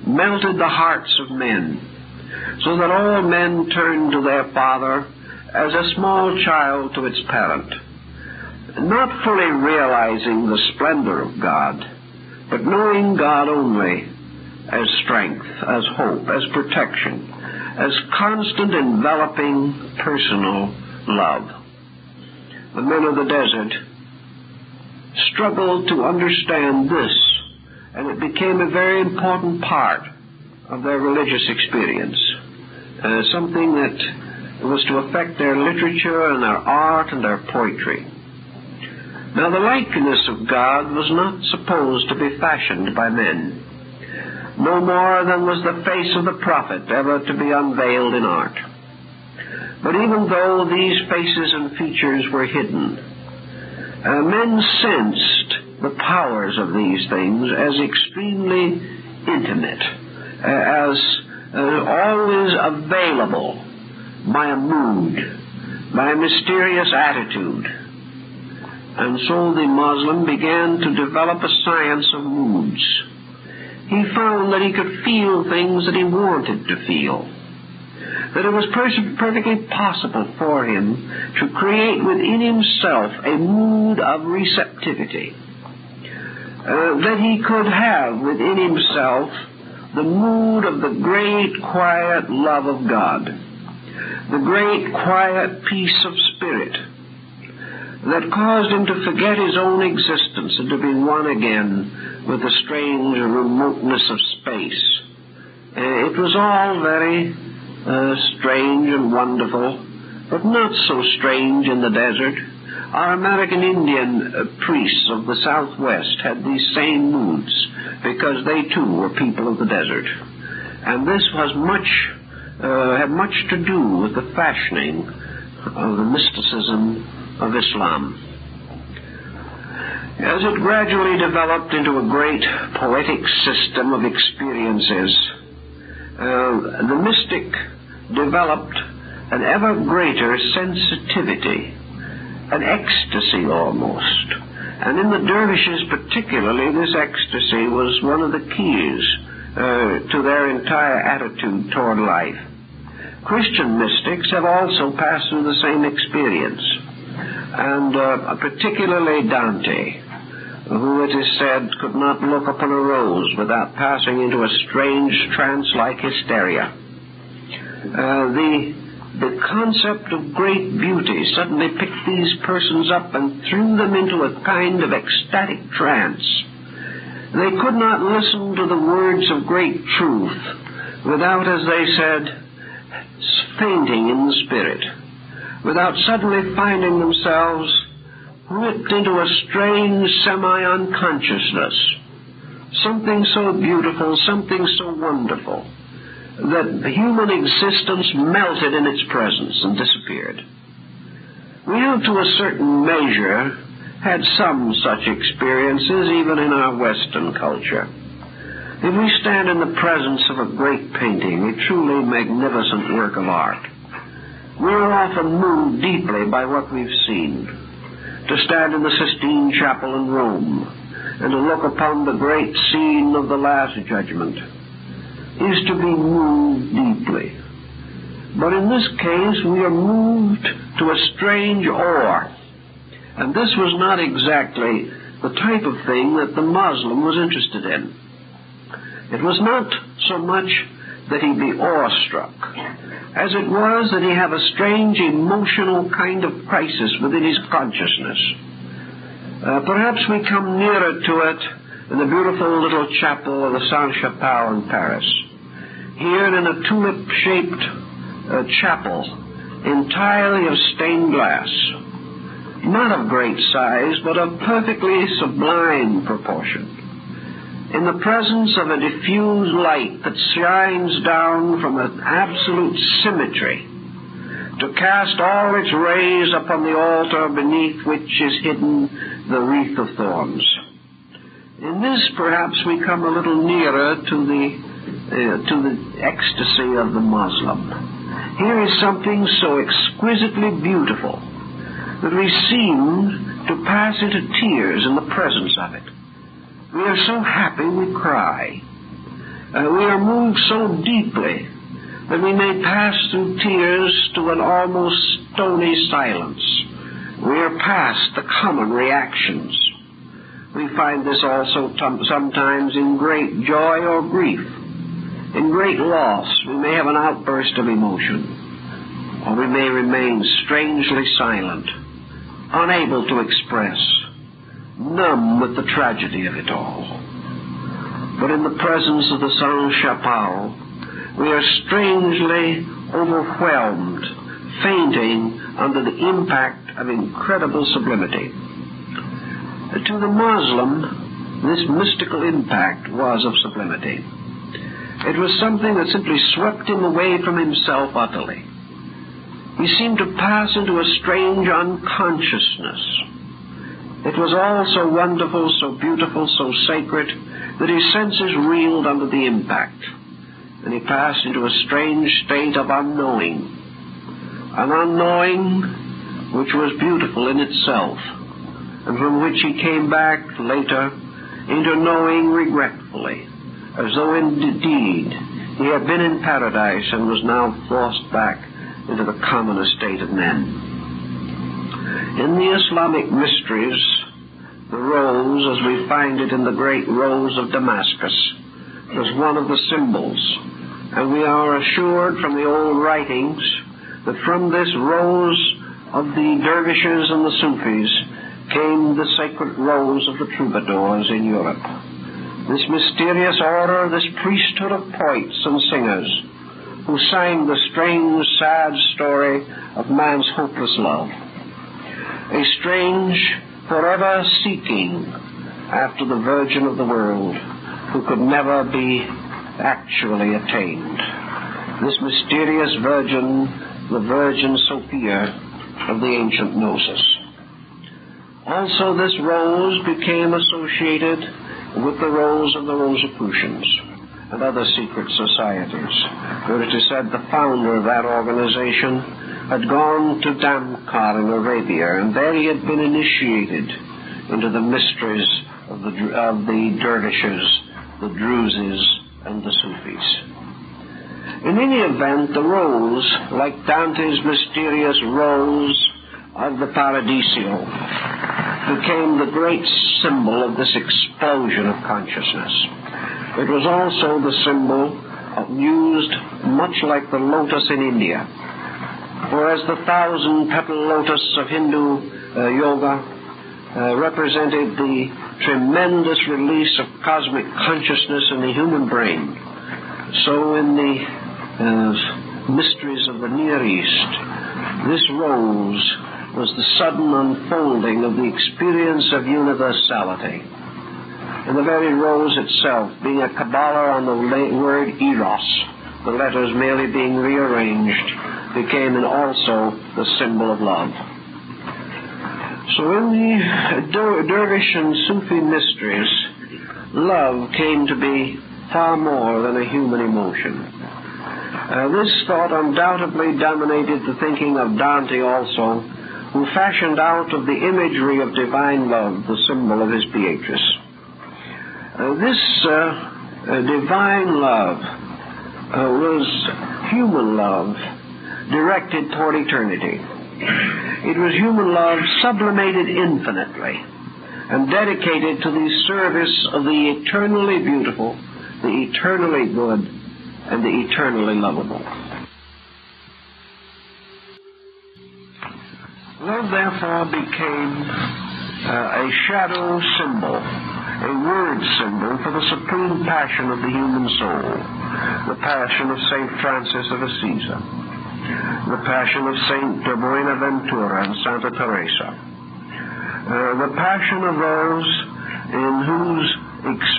Speaker 1: melted the hearts of men, so that all men turned to their Father as a small child to its parent, not fully realizing the splendor of God, but knowing God only as strength, as hope, as protection, as constant enveloping personal love. The men of the desert struggled to understand this, and it became a very important part of their religious experience, something that was to affect their literature and their art and their poetry. Now, the likeness of God was not supposed to be fashioned by men, no more than was the face of the prophet ever to be unveiled in art. But even though these faces and features were hidden, men sensed the powers of these things as extremely intimate, as always available by a mood, by a mysterious attitude. And so the Muslim began to develop a science of moods. He found that he could feel things that he wanted to feel, that it was perfectly possible for him to create within himself a mood of receptivity, that he could have within himself the mood of the great quiet love of God, the great quiet peace of spirit that caused him to forget his own existence and to be one again with the strange remoteness of space. It was all very strange and wonderful, but not so strange in the desert. Our American Indian priests of the Southwest had these same moods because they too were people of the desert. And this was had much to do with the fashioning of the mysticism of Islam. As it gradually developed into a great poetic system of experiences, the mystic developed an ever greater sensitivity, an ecstasy almost. And in the Dervishes particularly, this ecstasy was one of the keys to their entire attitude toward life. Christian mystics have also passed through the same experience, and particularly Dante, who it is said could not look upon a rose without passing into a strange trance-like hysteria. The concept of great beauty suddenly picked these persons up and threw them into a kind of ecstatic trance. They could not listen to the words of great truth without, as they said, fainting in the spirit, without suddenly finding themselves ripped into a strange semi-unconsciousness, something so beautiful, something so wonderful, that human existence melted in its presence and disappeared. We have, to a certain measure, had some such experiences even in our Western culture. If we stand in the presence of a great painting, a truly magnificent work of art, we are often moved deeply by what we've seen. To stand in the Sistine Chapel in Rome and to look upon the great scene of the Last Judgment is to be moved deeply. But in this case, we are moved to a strange awe. And this was not exactly the type of thing that the Muslim was interested in. It was not so much that he be awestruck, as it was that he have a strange emotional kind of crisis within his consciousness. Perhaps we come nearer to it in the beautiful little chapel of the Sainte-Chapelle in Paris. Here in a tulip-shaped chapel, entirely of stained glass, not of great size, but of perfectly sublime proportion, in the presence of a diffused light that shines down from an absolute symmetry to cast all its rays upon the altar beneath which is hidden the wreath of thorns. In this, perhaps, we come a little nearer to the ecstasy of the Muslim. Here is something so exquisitely beautiful that we seem to pass into tears in the presence of it. We are so happy we cry. We are moved so deeply that we may pass through tears to an almost stony silence. We are past the common reactions. We find this also sometimes in great joy or grief. In great loss, we may have an outburst of emotion, or we may remain strangely silent, unable to express, numb with the tragedy of it all. But in the presence of the Sainte-Chapelle, we are strangely overwhelmed, fainting under the impact of incredible sublimity. To the Muslim, this mystical impact was of sublimity. It was something that simply swept him away from himself utterly. He seemed to pass into a strange unconsciousness. It was all so wonderful, so beautiful, so sacred, that his senses reeled under the impact, and he passed into a strange state of unknowing, an unknowing which was beautiful in itself, and from which he came back later into knowing regretfully, as though indeed he had been in paradise and was now forced back into the common estate of men. In the Islamic mysteries, the rose, as we find it in the great rose of Damascus, was one of the symbols, and we are assured from the old writings that from this rose of the Dervishes and the Sufis came the sacred rose of the troubadours in Europe. This mysterious order, this priesthood of poets and singers who sang the strange, sad story of man's hopeless love. A strange, forever seeking after the Virgin of the world who could never be actually attained. This mysterious Virgin, the Virgin Sophia of the ancient Gnosis. Also, this rose became associated with the rose of the Rosicrucians and other secret societies, where it is said the founder of that organization had gone to Damkar in Arabia, and there he had been initiated into the mysteries of the Dervishes, the Druzes, and the Sufis. In any event, the rose, like Dante's mysterious rose of the Paradiso, became the great symbol of this explosion of consciousness. It was also the symbol used much like the lotus in India. Whereas the 1,000-petal lotus of Hindu yoga represented the tremendous release of cosmic consciousness in the human brain, so in the mysteries of the Near East, this rose was the sudden unfolding of the experience of universality. And the very rose itself, being a Kabbalah on the word eros, the letters merely being rearranged, became also the symbol of love. So in the Dervish and Sufi mysteries, love came to be far more than a human emotion. This thought undoubtedly dominated the thinking of Dante also, who fashioned out of the imagery of divine love the symbol of his Beatrice. This divine love was human love directed toward eternity. It was human love sublimated infinitely and dedicated to the service of the eternally beautiful, the eternally good, and the eternally lovable. Love, therefore, became a shadow symbol, a word symbol for the supreme passion of the human soul, the passion of St. Francis of Assisi, the passion of St. Buenaventura and Santa Teresa, the passion of those in whose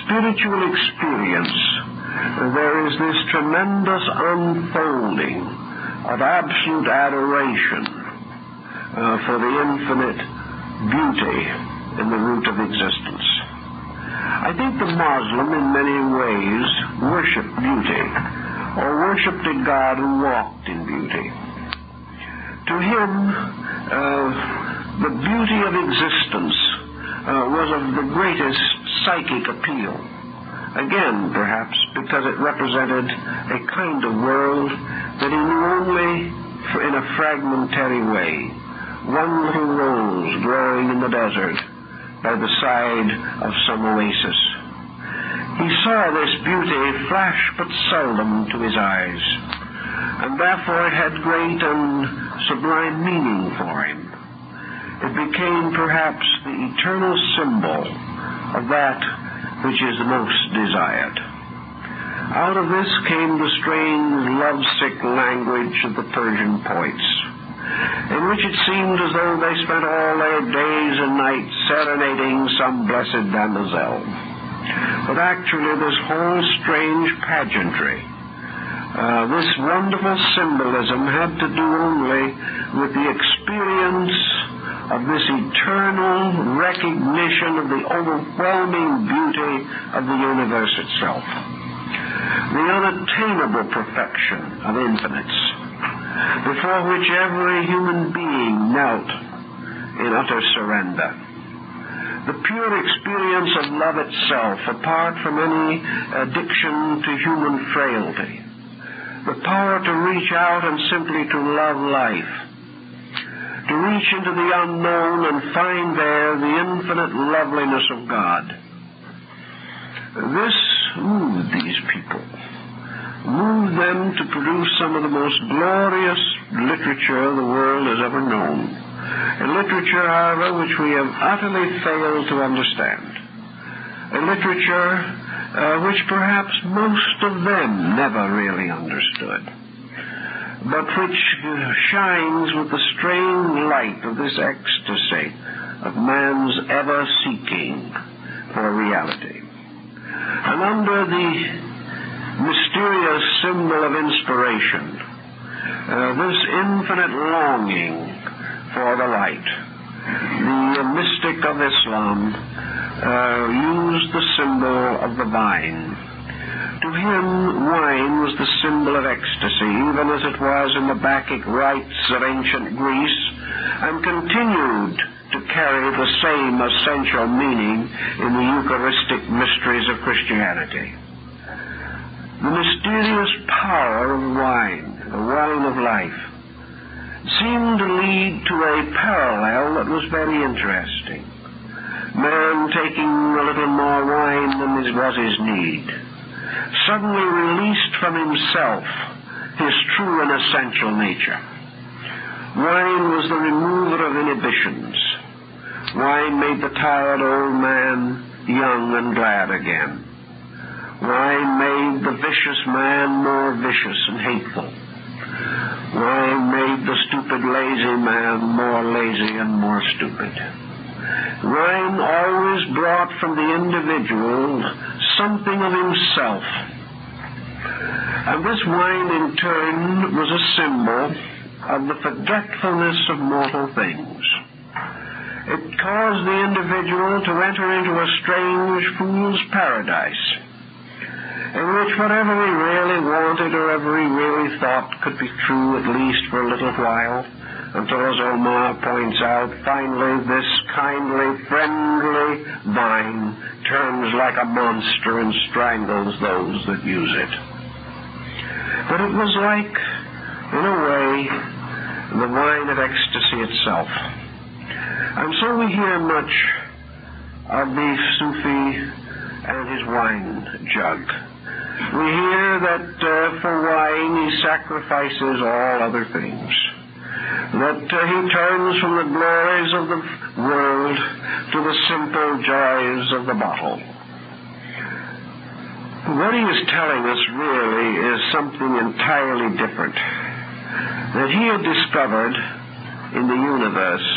Speaker 1: spiritual experience there is this tremendous unfolding of absolute adoration for the infinite beauty in the root of existence. I think the Muslim in many ways worshipped beauty, or worshipped a God who walked in beauty. To him, the beauty of existence was of the greatest psychic appeal. Again, perhaps, because it represented a kind of world that he knew only in a fragmentary way. One little rose growing in the desert by the side of some oasis. He saw this beauty flash but seldom to his eyes, and therefore it had great and sublime meaning for him. It became perhaps the eternal symbol of that which is the most desired. Out of this came the strange, lovesick language of the Persian poets, in which it seemed as though they spent all their days and nights serenading some blessed damozel. But actually this whole strange pageantry, this wonderful symbolism had to do only with the experience of this eternal recognition of the overwhelming beauty of the universe itself, the unattainable perfection of infinites, before which every human being knelt in utter surrender. The pure experience of love itself, apart from any addiction to human frailty. The power to reach out and simply to love life. To reach into the unknown and find there the infinite loveliness of God. This moved these people. Moved them to produce some of the most glorious literature the world has ever known. A literature, however, which we have utterly failed to understand. A literature which perhaps most of them never really understood, but which shines with the strange light of this ecstasy of man's ever seeking for reality. And under the mysterious symbol of inspiration, this infinite longing for the light, the mystic of Islam used the symbol of the vine. To him, wine was the symbol of ecstasy, even as it was in the Bacchic rites of ancient Greece, and continued to carry the same essential meaning in the Eucharistic mysteries of Christianity. The mysterious power of wine, the wine of life, seemed to lead to a parallel that was very interesting. Man taking a little more wine than was his need, suddenly released from himself his true and essential nature. Wine was the remover of inhibitions. Wine made the tired old man young and glad again. Wine made the vicious man more vicious and hateful. Wine made the stupid lazy man more lazy and more stupid. Wine always brought from the individual something of himself. And this wine, in turn, was a symbol of the forgetfulness of mortal things. It caused the individual to enter into a strange fool's paradise, in which whatever he really wanted or ever he really thought could be true, at least for a little while, until, as Omar points out, finally this kindly, friendly vine turns like a monster and strangles those that use it. But it was like, in a way, the wine of ecstasy itself. And so we hear much of the Sufi and his wine jug. We hear that for wine he sacrifices all other things, that he turns from the glories of the world to the simple joys of the bottle. What he is telling us really is something entirely different, that he had discovered in the universe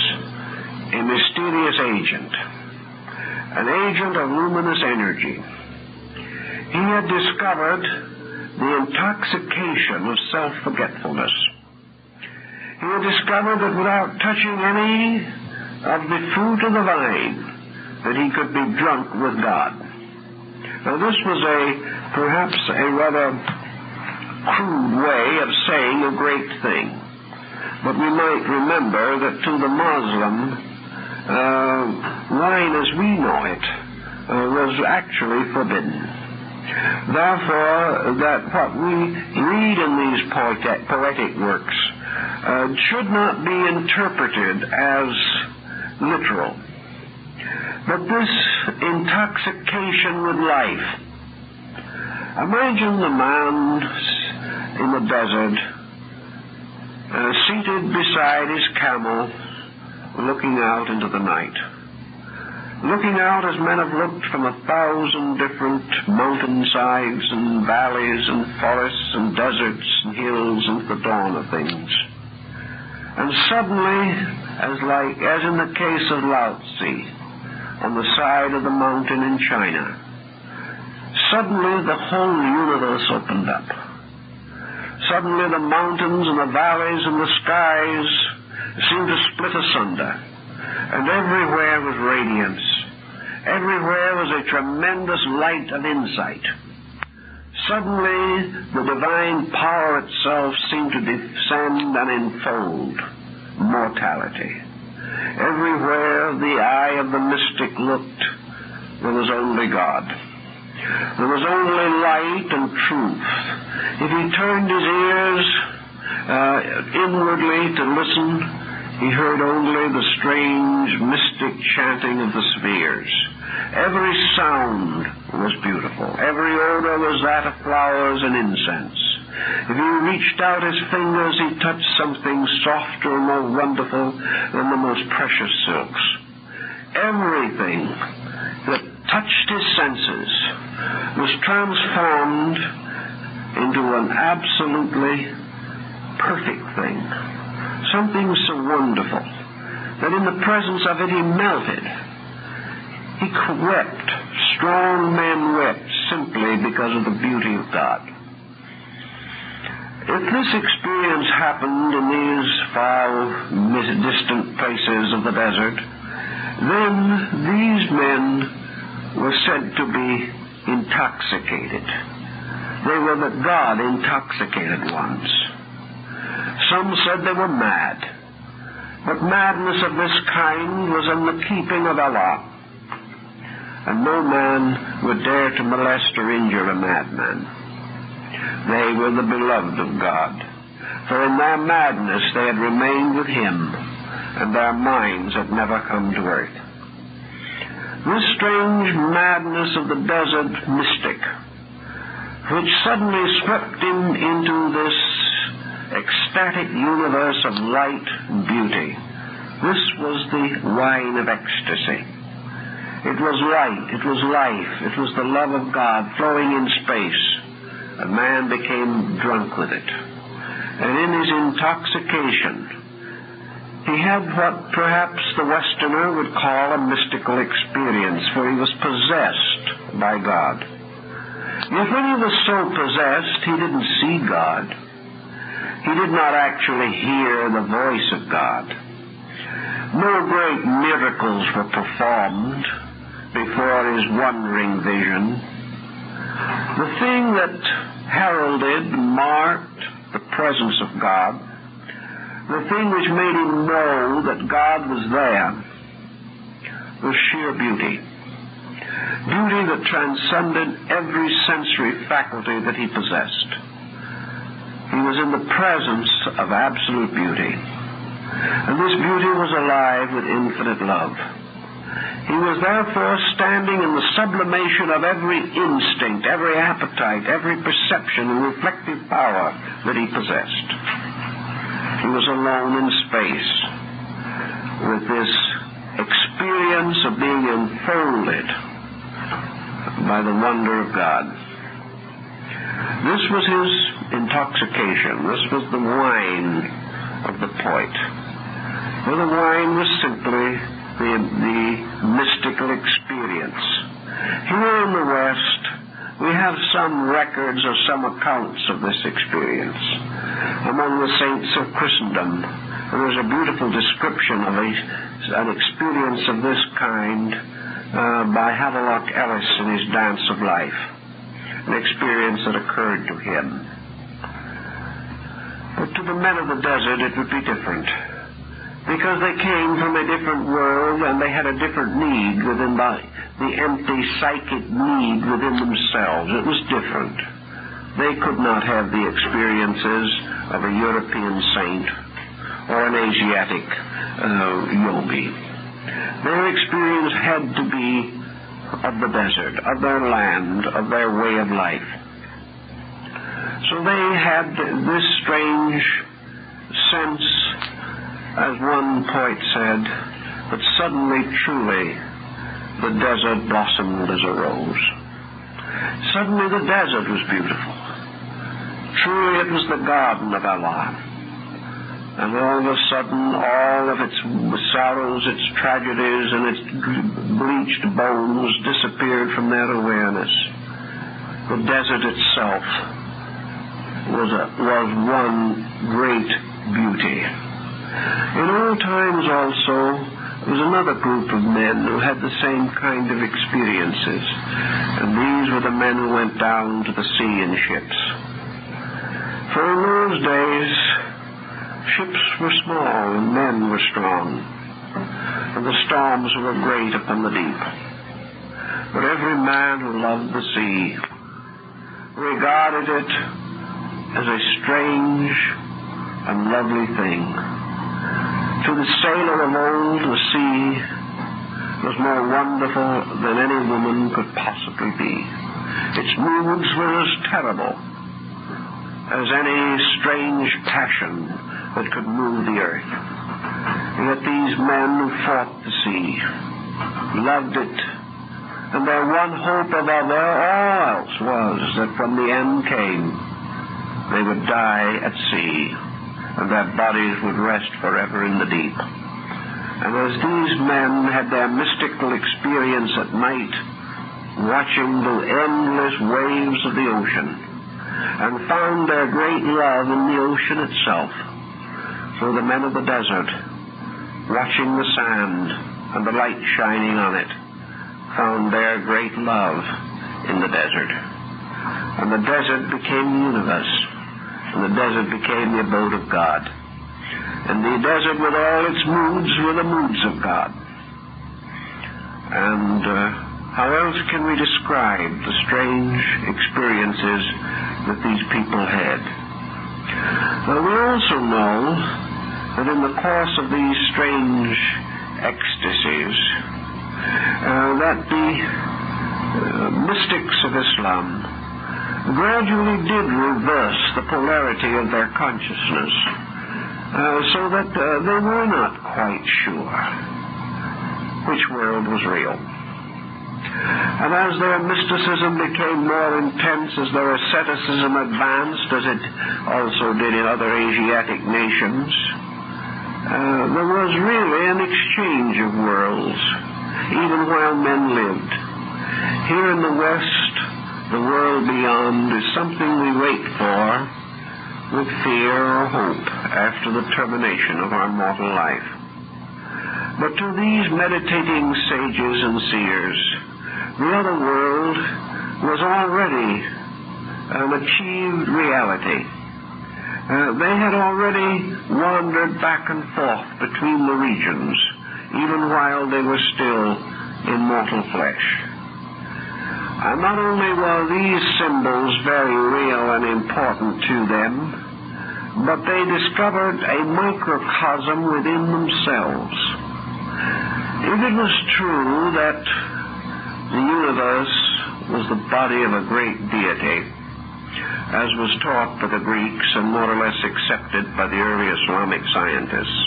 Speaker 1: a mysterious agent, an agent of luminous energy. He had discovered the intoxication of self-forgetfulness. He had discovered that without touching any of the fruit of the vine, that he could be drunk with God. Now this was perhaps a rather crude way of saying a great thing. But we might remember that to the Muslim, wine as we know it was actually forbidden. Therefore, that what we read in these poetic works should not be interpreted as literal. But this intoxication with life, imagine the man in the desert, seated beside his camel, looking out into the night. Looking out as men have looked from 1,000 different mountainsides and valleys and forests and deserts and hills into the dawn of things. And suddenly, as in the case of Lao Tzu, on the side of the mountain in China, suddenly the whole universe opened up. Suddenly the mountains and the valleys and the skies seemed to split asunder, and everywhere was radiance. Everywhere was a tremendous light of insight. Suddenly the divine power itself seemed to descend and enfold mortality. Everywhere the eye of the mystic looked, there was only God. There was only light and truth. If he turned his ears inwardly to listen, he heard only the strange mystic chanting of the spheres. Every sound was beautiful. Every odor was that of flowers and incense. If he reached out his fingers, he touched something softer and more wonderful than the most precious silks. Everything that touched his senses was transformed into an absolutely perfect thing. Something so wonderful that in the presence of it he melted. He wept. Strong men wept simply because of the beauty of God. If this experience happened in these far distant places of the desert, then these men were said to be intoxicated. They were the God-intoxicated ones. Some said they were mad. But madness of this kind was in the keeping of Allah. And no man would dare to molest or injure a madman. They were the beloved of God. For in their madness they had remained with Him, and their minds had never come to earth. This strange madness of the desert mystic, which suddenly swept him into this ecstatic universe of light and beauty, this was the wine of ecstasy. It was light, it was life, it was the love of God flowing in space. A man became drunk with it. And in his intoxication, he had what perhaps the Westerner would call a mystical experience, for he was possessed by God. Yet when he was so possessed, he didn't see God. He did not actually hear the voice of God. No great miracles were performed before his wondering vision. The thing that heralded, marked the presence of God, the thing which made him know that God was there, was sheer beauty. Beauty that transcended every sensory faculty that he possessed. He was in the presence of absolute beauty. And this beauty was alive with infinite love. He was therefore standing in the sublimation of every instinct, every appetite, every perception and reflective power that he possessed. He was alone in space with this experience of being enfolded by the wonder of God. This was his intoxication. This was the wine of the poet. For the wine was simply the mystical experience. Here in the West, we have some records or some accounts of this experience. Among the saints of Christendom, there is a beautiful description of an experience of this kind by Havelock Ellis in his Dance of Life, an experience that occurred to him. But to the men of the desert it would be different, because they came from a different world and they had a different need within the empty psychic need within themselves. It was different. They could not have the experiences of a European saint or an Asiatic yogi. Their experience had to be of the desert, of their land, of their way of life. So they had this strange sense, as one poet said, that suddenly, truly, the desert blossomed as a rose. Suddenly the desert was beautiful. Truly it was the garden of Allah. And all of a sudden, all of its sorrows, its tragedies, and its bleached bones disappeared from their awareness. The desert itself was one great beauty. In old times also, there was another group of men who had the same kind of experiences. And these were the men who went down to the sea in ships. For in those days, ships were small and men were strong, and the storms were great upon the deep. But every man who loved the sea regarded it as a strange and lovely thing. To the sailor of old, the sea was more wonderful than any woman could possibly be. Its moods were as terrible as any strange passion that could move the earth. Yet these men who fought the sea loved it, and their one hope above all else was that when the end came, they would die at sea, and their bodies would rest forever in the deep. And as these men had their mystical experience at night, watching the endless waves of the ocean, and found their great love in the ocean itself, so the men of the desert, watching the sand and the light shining on it, found their great love in the desert. And the desert became the universe, and the desert became the abode of God. And the desert with all its moods were the moods of God. And how else can we describe the strange experiences that these people had? Well, we also know that in the course of these strange ecstasies, that the mystics of Islam gradually did reverse the polarity of their consciousness, so that they were not quite sure which world was real. And as their mysticism became more intense, as their asceticism advanced, as it also did in other Asiatic nations, there was really an exchange of worlds, even while men lived. Here in the West, The world beyond is something we wait for with fear or hope after the termination of our mortal life. But to these meditating sages and seers, the other world was already an achieved reality. They had already wandered back and forth between the regions, even while they were still in mortal flesh. And not only were these symbols very real and important to them, but they discovered a microcosm within themselves. If it was true that the universe was the body of a great deity, as was taught by the Greeks and more or less accepted by the early Islamic scientists,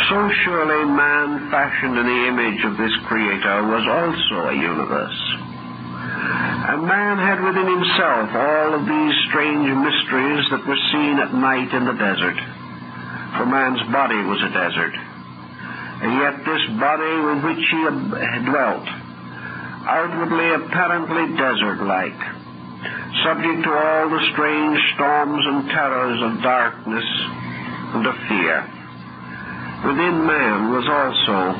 Speaker 1: so surely man fashioned in the image of this Creator was also a universe. And man had within himself all of these strange mysteries that were seen at night in the desert. For man's body was a desert. And yet this body with which he dwelt, outwardly apparently desert-like, subject to all the strange storms and terrors of darkness and of fear. Within man was also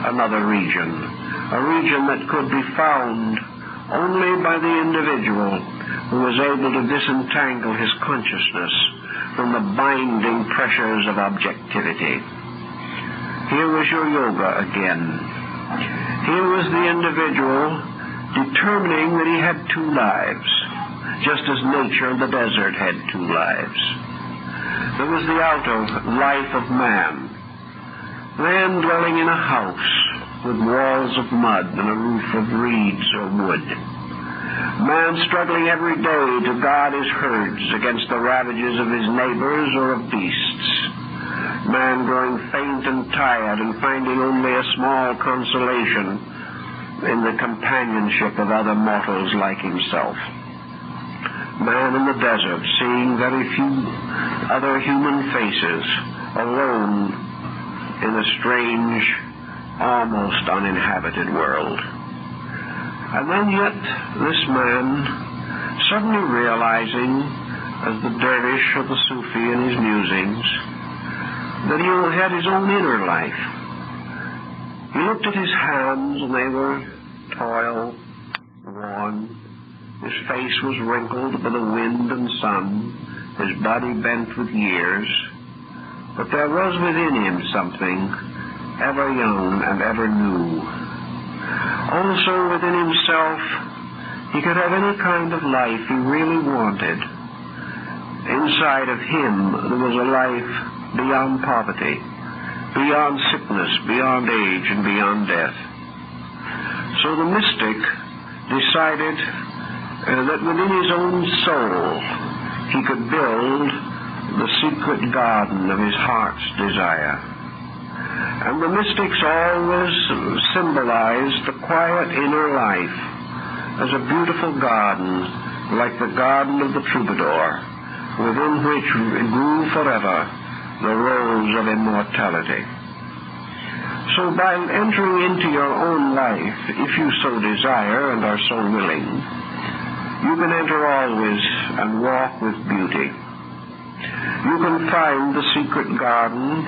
Speaker 1: another region, a region that could be found only by the individual who was able to disentangle his consciousness from the binding pressures of objectivity. Here was your yoga again. Here was the individual determining that he had two lives, just as nature in the desert had two lives. There was the outer life of man dwelling in a house with walls of mud and a roof of reeds or wood. Man struggling every day to guard his herds against the ravages of his neighbors or of beasts. Man growing faint and tired and finding only a small consolation in the companionship of other mortals like himself. Man in the desert, seeing very few other human faces, alone in a strange, almost uninhabited world. And then yet this man, suddenly realizing, as the dervish or the Sufi in his musings, that he had his own inner life. He looked at his hands, and they were toil, worn. His face was wrinkled by the wind and sun, his body bent with years. But there was within him something ever young and ever new. Also within himself, he could have any kind of life he really wanted. Inside of him, there was a life beyond poverty, beyond sickness, beyond age, and beyond death. So the mystic decided that within his own soul he could build the secret garden of his heart's desire. And the mystics always symbolized the quiet inner life as a beautiful garden, like the garden of the troubadour, within which grew forever the rose of immortality. So by entering into your own life, if you so desire and are so willing, you can enter always and walk with beauty. You can find the secret garden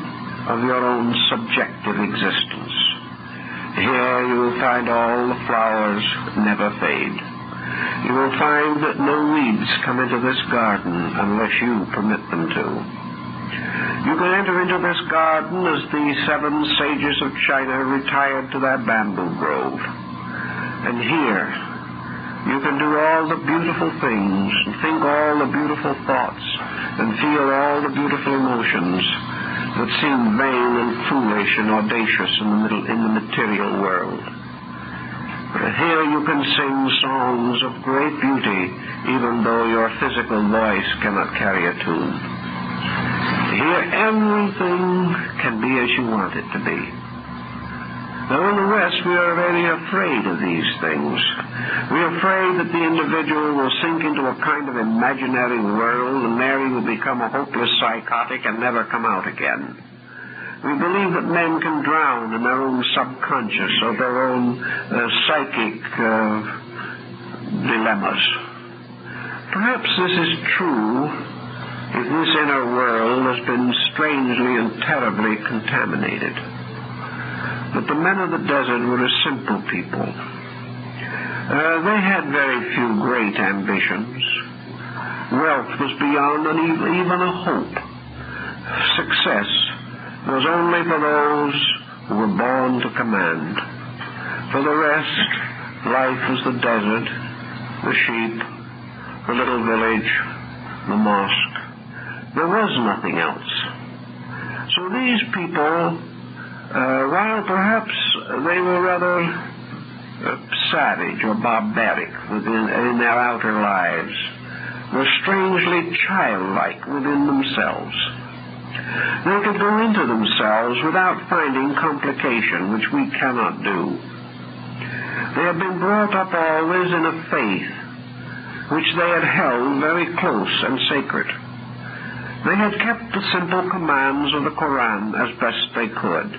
Speaker 1: of your own subjective existence. Here you will find all the flowers never fade. You will find that no weeds come into this garden unless you permit them to. You can enter into this garden as the 7 sages of China retired to their bamboo grove. And here you can do all the beautiful things, and think all the beautiful thoughts, and feel all the beautiful emotions that seem vain and foolish and audacious in the material world. Here you can sing songs of great beauty, even though your physical voice cannot carry a tune. Here everything can be as you want it to be. Now in the West we are very afraid of these things. We are afraid that the individual will sink into a kind of imaginary world, and there he will become a hopeless psychotic and never come out again. We believe that men can drown in their own subconscious or their own psychic dilemmas. Perhaps this is true if this inner world has been strangely and terribly contaminated. But the men of the desert were a simple people. They had very few great ambitions. Wealth was beyond even a hope. Success was only for those who were born to command. For the rest, life was the desert, the sheep, the little village, the mosque. There was nothing else. So these people, while perhaps they were rather savage or barbaric in their outer lives, were strangely childlike within themselves. They could go into themselves without finding complication, which we cannot do. They had been brought up always in a faith which they had held very close and sacred. They had kept the simple commands of the Quran as best they could.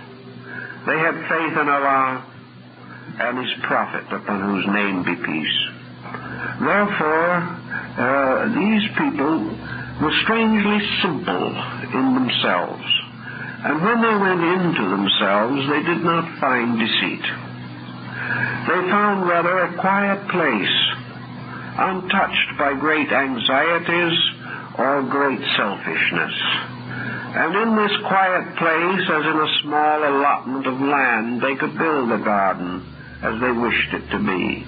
Speaker 1: They had faith in Allah and His Prophet, upon whose name be peace. Therefore, these people were strangely simple in themselves, and when they went into themselves, they did not find deceit. They found rather a quiet place, untouched by great anxieties or great selfishness. And in this quiet place, as in a small allotment of land, they could build a garden as they wished it to be.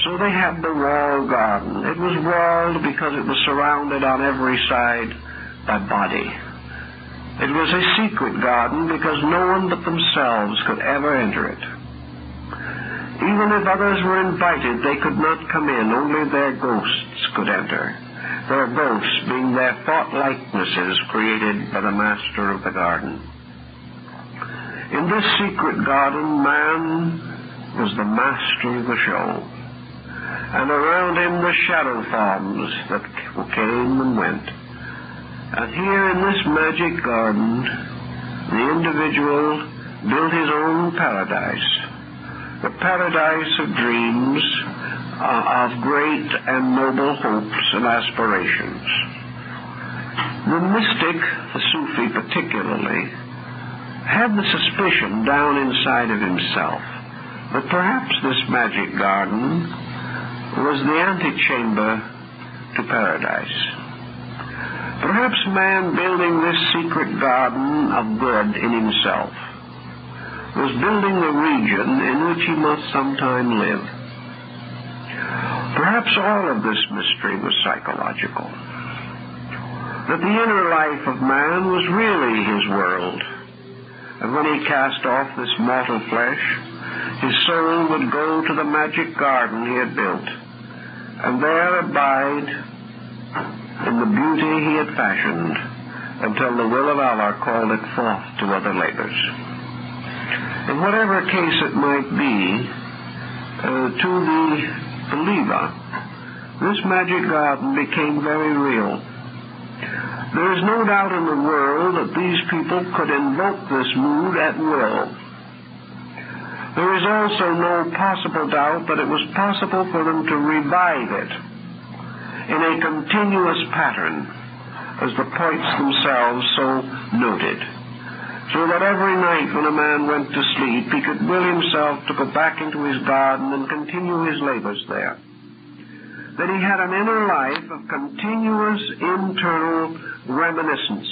Speaker 1: So they had the walled garden. It was walled because it was surrounded on every side by body. It was a secret garden because no one but themselves could ever enter it. Even if others were invited, they could not come in. Only their ghosts could enter. Their ghosts being their thought likenesses created by the master of the garden. In this secret garden, man was the master of the show. And around him the shadow forms that came and went. And here in this magic garden, the individual built his own paradise. The paradise of dreams, of great and noble hopes and aspirations. The mystic, the Sufi particularly, had the suspicion down inside of himself that perhaps this magic garden was the antechamber to paradise. Perhaps man, building this secret garden of good in himself, was building the region in which he must sometime live. Perhaps all of this mystery was psychological. That the inner life of man was really his world. And when he cast off this mortal flesh, his soul would go to the magic garden he had built, and there abide in the beauty he had fashioned until the will of Allah called it forth to other labors. In whatever case it might be, to the believer, this magic garden became very real. There is no doubt in the world that these people could invoke this mood at will. There is also no possible doubt that it was possible for them to revive it in a continuous pattern, as the poets themselves so noted, so that every night when a man went to sleep, he could will himself to go back into his garden and continue his labors there. That he had an inner life of continuous internal reminiscence.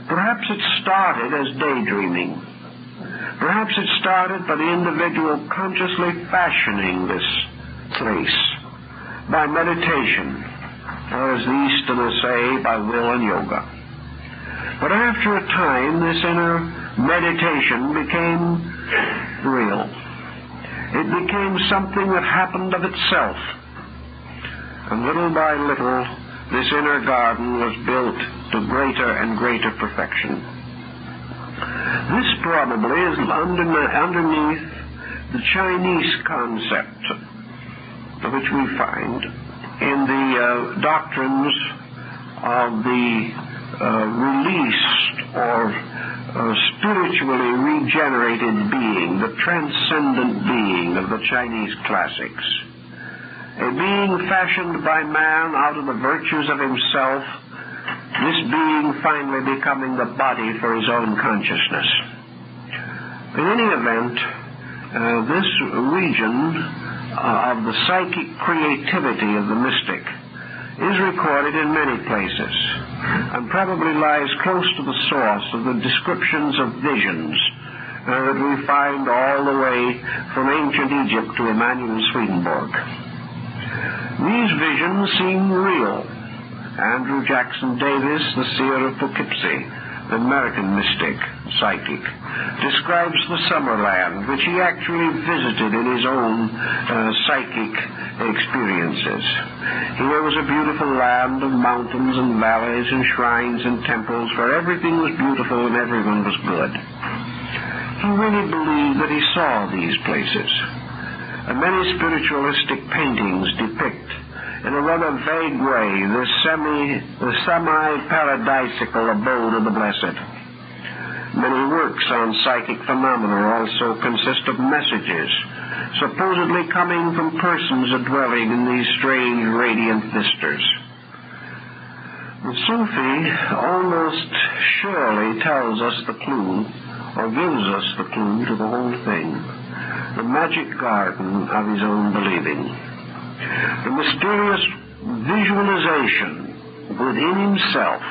Speaker 1: Perhaps it started as daydreaming. Perhaps it started by the individual consciously fashioning this place by meditation, or as the Easterners say, by will and yoga. But after a time, this inner meditation became real. It became something that happened of itself. And little by little, this inner garden was built to greater and greater perfection. This probably is underneath the Chinese concept, which we find in the doctrines of the released or spiritually regenerated being, the transcendent being of the Chinese classics. a being fashioned by man out of the virtues of himself, this being finally becoming the body for his own consciousness. In any event, this region of the psychic creativity of the mystic is recorded in many places and probably lies close to the source of the descriptions of visions that we find all the way from ancient Egypt to Emanuel Swedenborg. These visions seem real. Andrew Jackson Davis, the seer of Poughkeepsie, the American mystic, psychic, describes the Summerland, which he actually visited in his own psychic experiences. Here was a beautiful land of mountains and valleys and shrines and temples where everything was beautiful and everyone was good. He really believed that he saw these places. And many spiritualistic paintings depict in a rather vague way the semi-paradisical abode of the blessed. Many works on psychic phenomena also consist of messages supposedly coming from persons dwelling in these strange radiant vistas. The Sufi almost surely tells us the clue, or gives us the clue to the whole thing, the magic garden of his own believing. The mysterious visualization within himself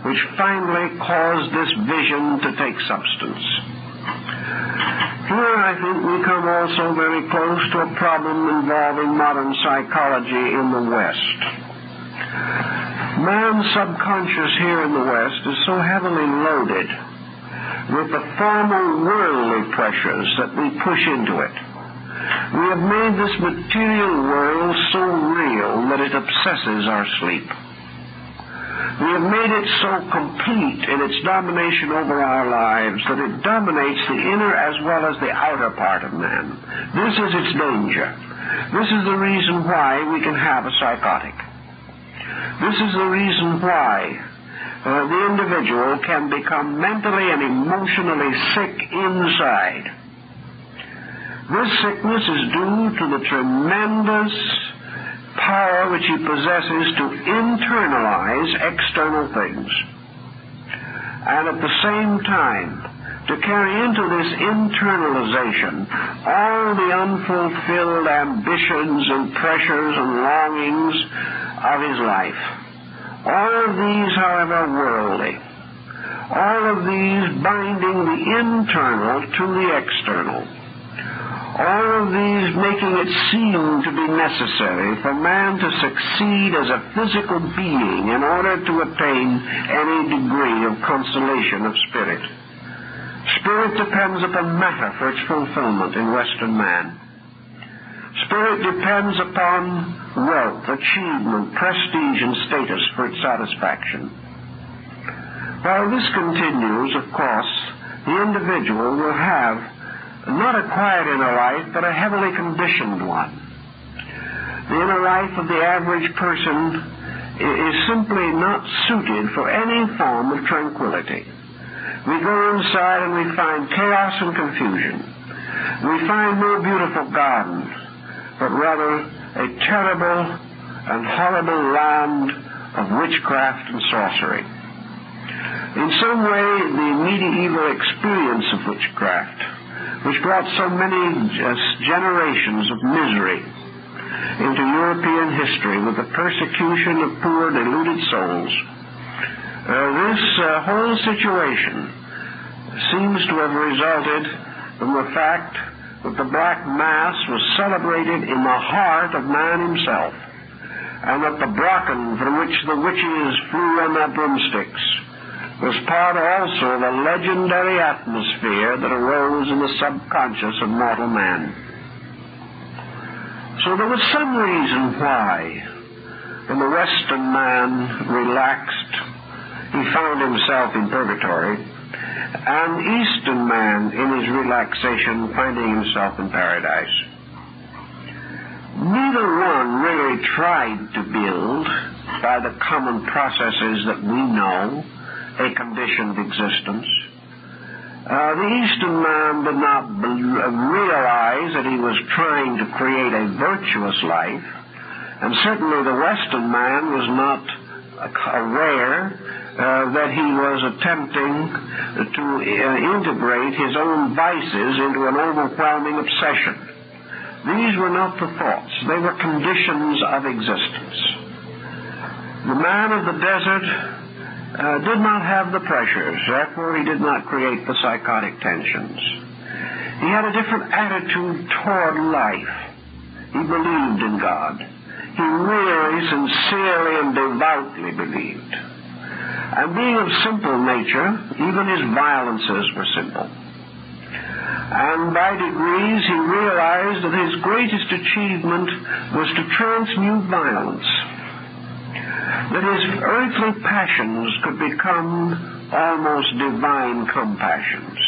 Speaker 1: which finally caused this vision to take substance. Here I think we come also very close to a problem involving modern psychology in the West. Man's subconscious here in the West is so heavily loaded with the formal worldly pressures that we push into it. We have made this material world so real that it obsesses our sleep. We have made it so complete in its domination over our lives that it dominates the inner as well as the outer part of man. This is its danger. This is the reason why we can have a psychotic. This is the reason why the individual can become mentally and emotionally sick inside. This sickness is due to the tremendous power which he possesses to internalize external things, and at the same time to carry into this internalization all the unfulfilled ambitions and pressures and longings of his life. All of these, however, worldly. All of these binding the internal to the external. All of these making it seem to be necessary for man to succeed as a physical being in order to attain any degree of consolation of spirit. Spirit depends upon matter for its fulfillment in Western man. Spirit depends upon wealth, achievement, prestige, and status for its satisfaction. While this continues, of course, the individual will have not a quiet inner life, but a heavily conditioned one. The inner life of the average person is simply not suited for any form of tranquility. We go inside and we find chaos and confusion. We find no beautiful garden, but rather a terrible and horrible land of witchcraft and sorcery. In some way, the medieval experience of witchcraft, which brought so many generations of misery into European history with the persecution of poor, deluded souls, this whole situation seems to have resulted from the fact that the Black Mass was celebrated in the heart of man himself, and that the Brocken from which the witches flew on their broomsticks was part also of a legendary atmosphere that arose in the subconscious of mortal man. So there was some reason why, when the Western man relaxed, he found himself in purgatory, and Eastern man, in his relaxation, finding himself in paradise. Neither one really tried to build, by the common processes that we know, a conditioned existence. The Eastern man did not realize that he was trying to create a virtuous life, And certainly the Western man was not aware that he was attempting to integrate his own vices into an overwhelming obsession. These were not the thoughts. They were conditions of existence. The man of the desert did not have the pressures. Therefore, he did not create the psychotic tensions. He had a different attitude toward life. He believed in God. He really, sincerely, and devoutly believed. And being of simple nature, even his violences were simple. And by degrees, he realized that his greatest achievement was to transmute violence. That his earthly passions could become almost divine compassions.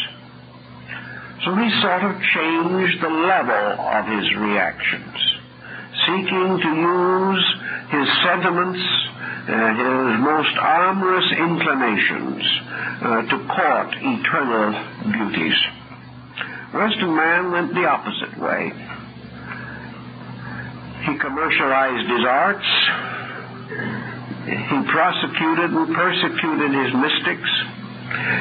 Speaker 1: So he sort of changed the level of his reactions, seeking to use his sentiments, his most amorous inclinations, to court eternal beauties. Western man went the opposite way. He commercialized his arts. He prosecuted and persecuted his mystics.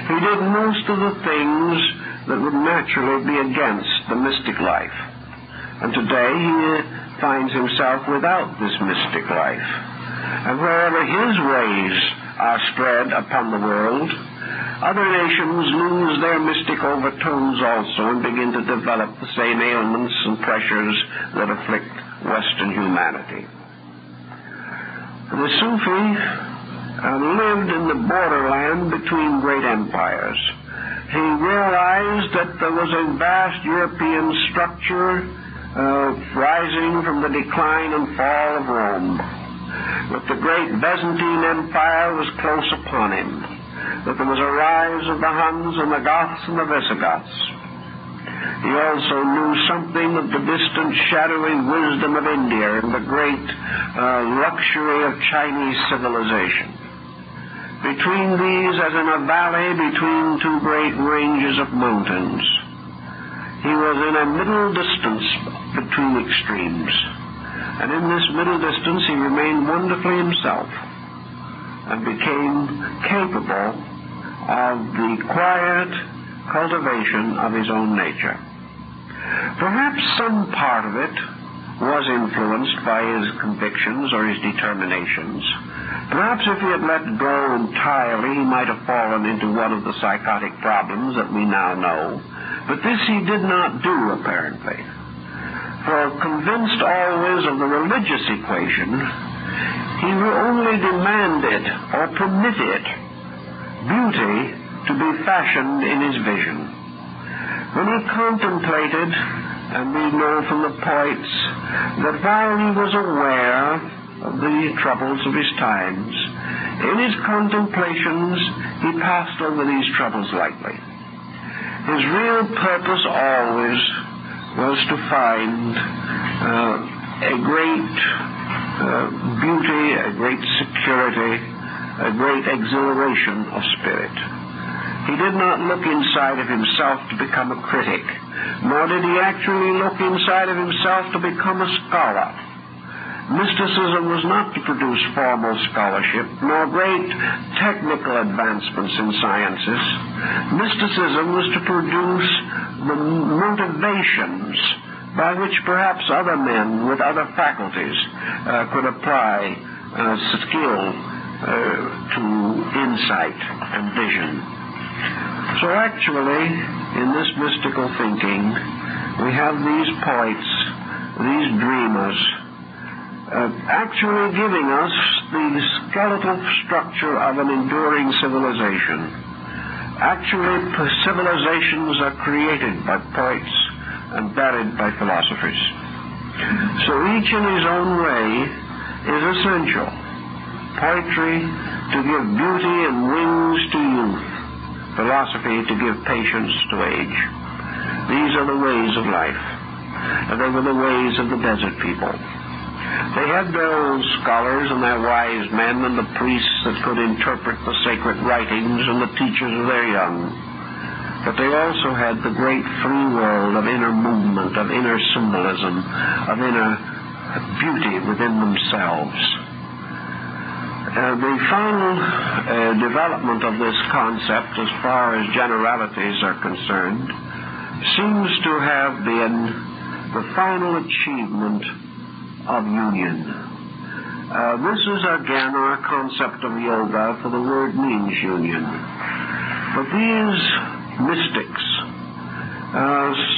Speaker 1: He did most of the things that would naturally be against the mystic life. And today he finds himself without this mystic life. And wherever his ways are spread upon the world, other nations lose their mystic overtones also and begin to develop the same ailments and pressures that afflict Western humanity. The Sufi lived in the borderland between great empires. He realized that there was a vast European structure rising from the decline and fall of Rome. That the great Byzantine Empire was close upon him. That there was a rise of the Huns and the Goths and the Visigoths. He also knew something of the distant, shadowy wisdom of India and the great luxury of Chinese civilization. Between these, as in a valley between two great ranges of mountains, he was in a middle distance between extremes. And in this middle distance, he remained wonderfully himself and became capable of the quiet cultivation of his own nature. Perhaps some part of it was influenced by his convictions or his determinations. Perhaps if he had let go entirely, he might have fallen into one of the psychotic problems that we now know. But this he did not do, apparently. For convinced always of the religious equation, he only demanded or permitted beauty to be fashioned in his vision. When he contemplated, and we know from the poets, that while he was aware of the troubles of his times, in his contemplations he passed over these troubles lightly. His real purpose always was to find a great beauty, a great security, a great exhilaration of spirit. He did not look inside of himself to become a critic, nor did he actually look inside of himself to become a scholar. Mysticism was not to produce formal scholarship, nor great technical advancements in sciences. Mysticism was to produce the motivations by which perhaps other men with other faculties could apply skill to insight and vision. So actually, in this mystical thinking, we have these poets, these dreamers, actually giving us the skeletal structure of an enduring civilization. Actually, civilizations are created by poets and buried by philosophers. So each in his own way is essential. Poetry to give beauty and wings to youth. Philosophy to give patience to age. These are the ways of life. And they were the ways of the desert people. They had their old scholars and their wise men and the priests that could interpret the sacred writings and the teachers of their young. But they also had the great free world of inner movement, of inner symbolism, of inner beauty within themselves. The final development of this concept, as far as generalities are concerned, seems to have been the final achievement of union. This is again our concept of yoga, for the word means union. But these mystics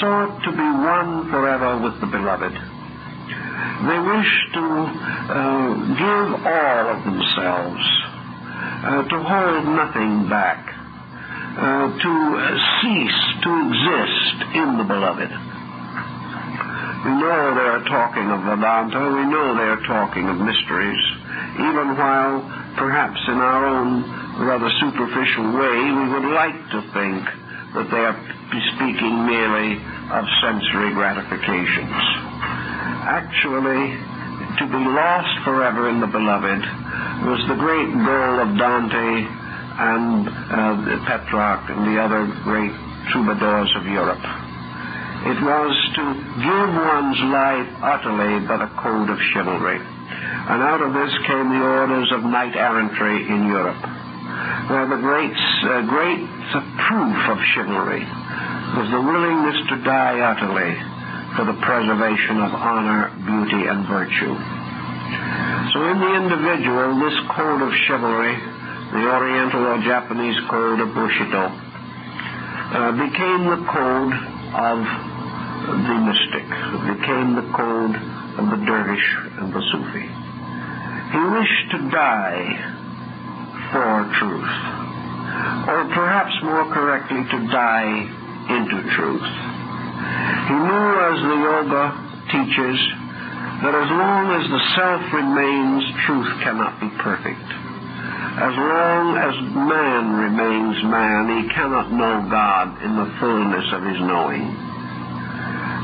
Speaker 1: sought to be one forever with the beloved. They wish to give all of themselves, to hold nothing back, to cease to exist in the beloved. We know they are talking of Vedanta, we know they are talking of mysteries, even while perhaps in our own rather superficial way we would like to think that they are speaking merely of sensory gratifications. Actually, to be lost forever in the beloved was the great goal of Dante and Petrarch and the other great troubadours of Europe. It was to give one's life utterly by the code of chivalry. And out of this came the orders of knight-errantry in Europe, where the great proof of chivalry was the willingness to die utterly for the preservation of honor, beauty, and virtue. So in the individual, this code of chivalry, the Oriental or Japanese code of Bushido, became the code of the mystic. It became the code of the dervish and the Sufi. He wished to die for truth, or perhaps more correctly, to die into truth. He knew, as the yoga teaches, that as long as the self remains, truth cannot be perfect. As long as man remains man, he cannot know God in the fullness of his knowing.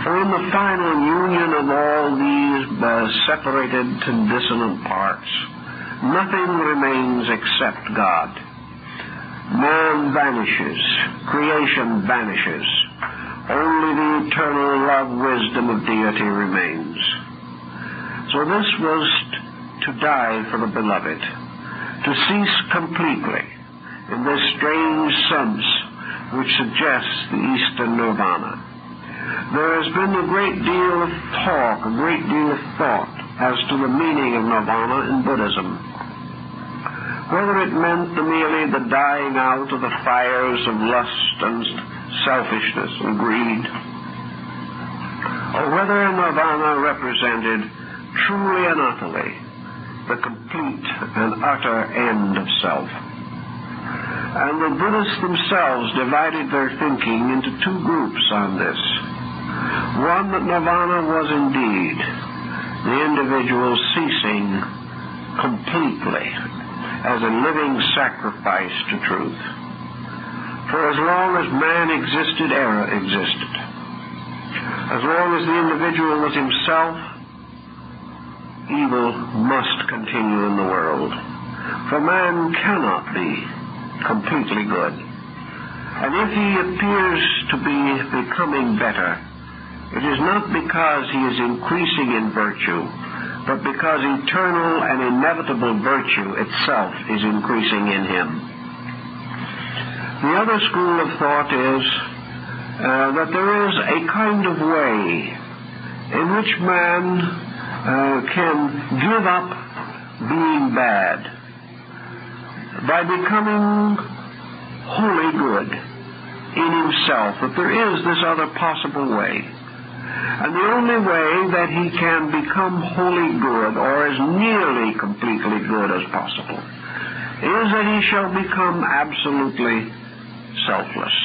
Speaker 1: For in the final union of all these separated and dissonant parts, nothing remains except God. Man vanishes, creation vanishes. Only the eternal love, wisdom of deity remains. So this was to die for the beloved, to cease completely in this strange sense which suggests the Eastern nirvana. There has been a great deal of talk, a great deal of thought as to the meaning of nirvana in Buddhism. Whether it meant merely the dying out of the fires of lust and selfishness and greed, or whether nirvana represented truly and utterly the complete and utter end of self. And the Buddhists themselves divided their thinking into two groups on this. One, that nirvana was indeed the individual ceasing completely as a living sacrifice to truth. For as long as man existed, error existed. As long as the individual was himself, evil must continue in the world. For man cannot be completely good. And if he appears to be becoming better, it is not because he is increasing in virtue, but because eternal and inevitable virtue itself is increasing in him. The other school of thought is that there is a kind of way in which man can give up being bad by becoming wholly good in himself, that there is this other possible way. And the only way that he can become wholly good, or as nearly completely good as possible, is that he shall become absolutely selfless.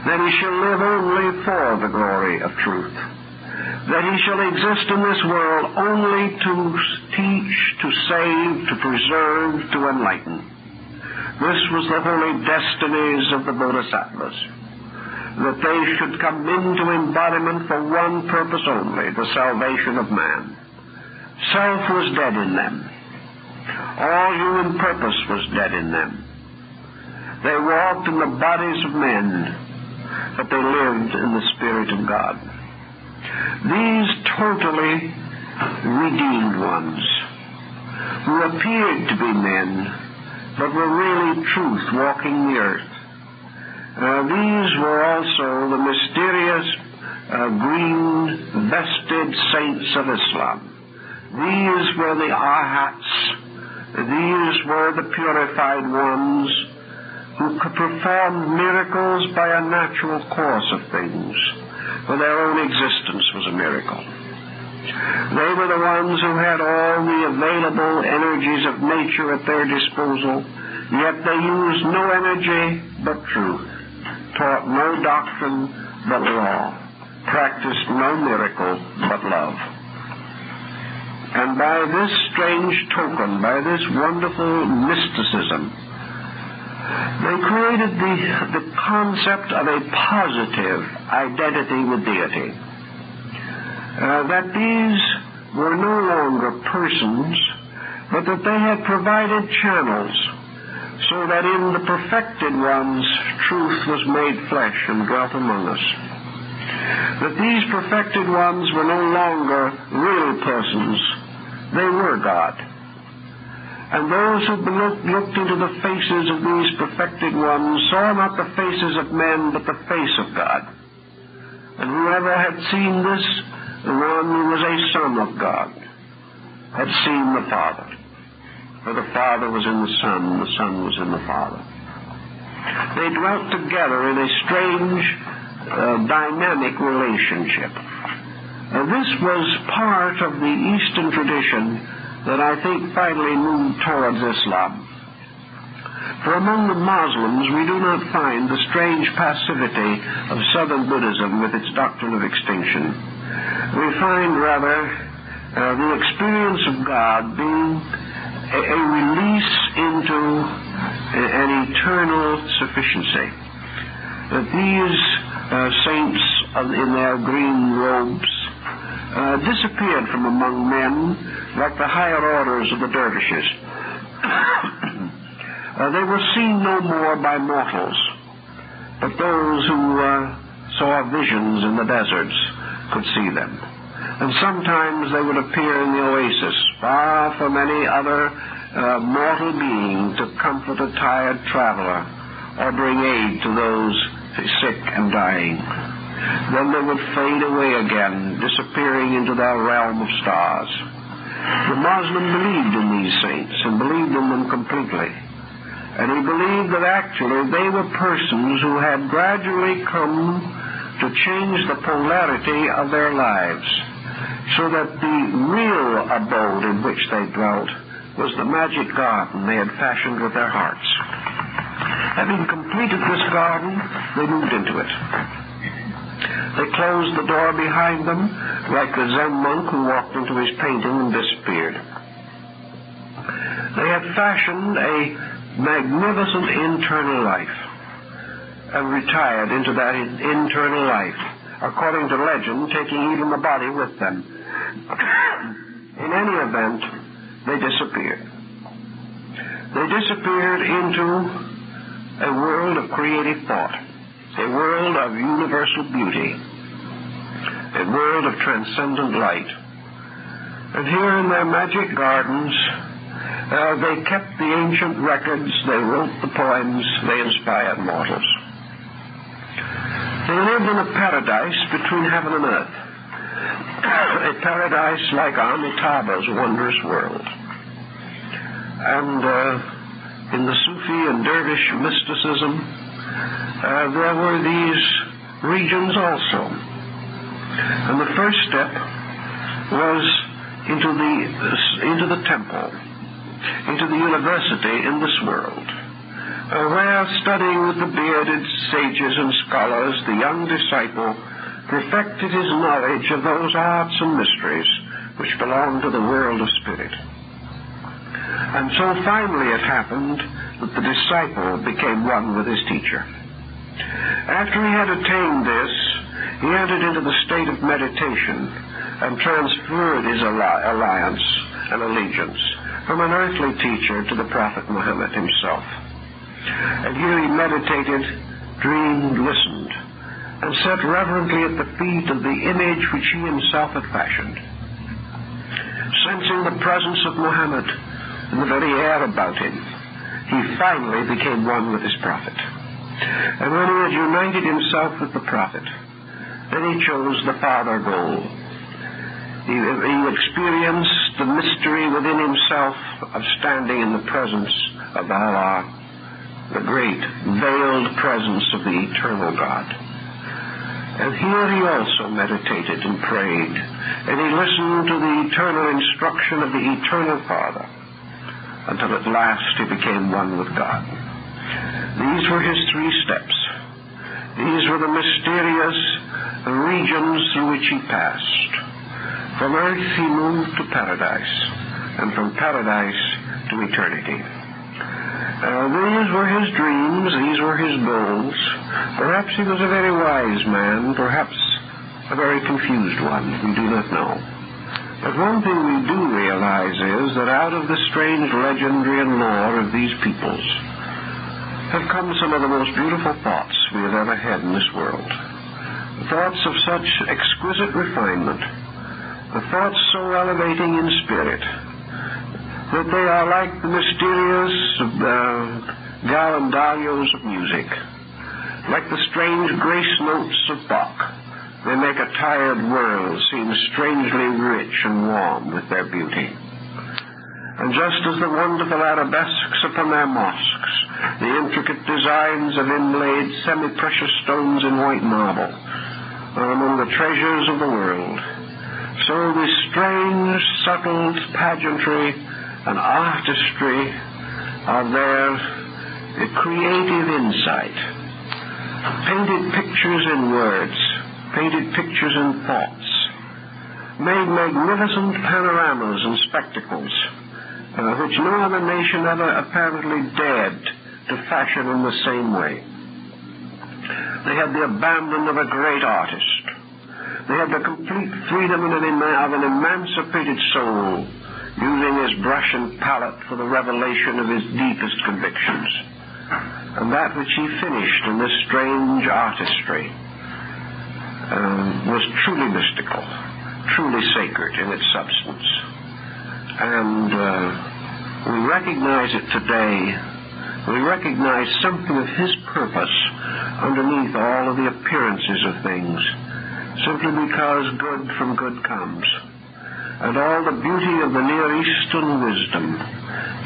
Speaker 1: That he shall live only for the glory of truth. That he shall exist in this world only to teach, to save, to preserve, to enlighten. This was the holy destinies of the Bodhisattvas, that they should come into embodiment for one purpose only, the salvation of man. Self was dead in them. All human purpose was dead in them. They walked in the bodies of men, but they lived in the Spirit of God. These totally redeemed ones, who appeared to be men, but were really truth walking the earth. These were also the mysterious green-vested saints of Islam. These were the arhats. These were the purified ones who could perform miracles by a natural course of things, for their own existence was a miracle. They were the ones who had all the available energies of nature at their disposal, yet they used no energy but truth, taught no doctrine but law, practiced no miracle but love. And by this strange token, by this wonderful mysticism, they created the concept of a positive identity with deity. That these were no longer persons, but that they had provided channels so that in the perfected ones truth was made flesh and dwelt among us. That these perfected ones were no longer real persons, they were God. And those who looked into the faces of these perfected ones saw not the faces of men, but the face of God. And whoever had seen this, the one who was a son of God, had seen the Father. For the Father was in the Son, and the Son was in the Father. They dwelt together in a strange, dynamic relationship. This was part of the Eastern tradition that I think finally moved towards Islam. For among the Muslims, we do not find the strange passivity of Southern Buddhism with its doctrine of extinction. We find, rather, the experience of God being a release into an eternal sufficiency. That these saints in their green robes disappeared from among men like the higher orders of the Dervishes. They were seen no more by mortals, but those who saw visions in the deserts could see them. And sometimes they would appear in the oasis, far from any other mortal being, to comfort a tired traveler or bring aid to those sick and dying. Then they would fade away again, disappearing into their realm of stars. The Muslim believed in these saints and believed in them completely. And he believed that actually they were persons who had gradually come to change the polarity of their lives, so that the real abode in which they dwelt was the magic garden they had fashioned with their hearts. Having completed this garden, they moved into it. They closed the door behind them, like the Zen monk who walked into his painting and disappeared. They had fashioned a magnificent internal life and retired into that internal life, according to legend, taking even the body with them. In any event, they disappeared. They disappeared into a world of creative thought, a world of universal beauty, a world of transcendent light. And here in their magic gardens, they kept the ancient records, they wrote the poems, they inspired mortals. They lived in a paradise between heaven and earth, a paradise like Amitabha's wondrous world. And in the Sufi and Dervish mysticism, there were these regions also. And the first step was into the temple, into the university in this world, where, studying with the bearded sages and scholars, the young disciple perfected his knowledge of those arts and mysteries which belong to the world of spirit. And so finally it happened that the disciple became one with his teacher. After he had attained this, he entered into the state of meditation and transferred his alliance and allegiance from an earthly teacher to the Prophet Muhammad himself. And here he meditated, dreamed, listened, and sat reverently at the feet of the image which he himself had fashioned. sensing the presence of Muhammad in the very air about him, he finally became one with his prophet. And when he had united himself with the prophet, then he chose the farther goal. He experienced the mystery within himself of standing in the presence of Allah, the great veiled presence of the eternal God. And here he also meditated and prayed, and he listened to the eternal instruction of the eternal Father, until at last he became one with God. These were his 3 steps. These were the mysterious regions through which he passed. From earth he moved to paradise, and from paradise to eternity. These were his dreams, these were his goals. Perhaps he was a very wise man, perhaps a very confused one. We do not know. But one thing we do realize is that out of the strange legendary and lore of these peoples have come some of the most beautiful thoughts we have ever had in this world. Thoughts of such exquisite refinement, the thoughts so elevating in spirit, that they are like the mysterious gallandalios of music, like the strange grace notes of Bach. They make a tired world seem strangely rich and warm with their beauty. And just as the wonderful arabesques upon their mosques, the intricate designs of inlaid semi-precious stones in white marble, are among the treasures of the world, so the strange, subtle pageantry and artistry of their creative insight, painted pictures in words, painted pictures in thoughts, made magnificent panoramas and spectacles, which no other nation ever apparently dared to fashion in the same way. They had the abandon of a great artist. They had the complete freedom of an emancipated soul, using his brush and palette for the revelation of his deepest convictions. And that which he finished in this strange artistry was truly mystical, truly sacred in its substance. And we recognize it today. We recognize something of his purpose underneath all of the appearances of things, simply because good from good comes. And all the beauty of the Near Eastern wisdom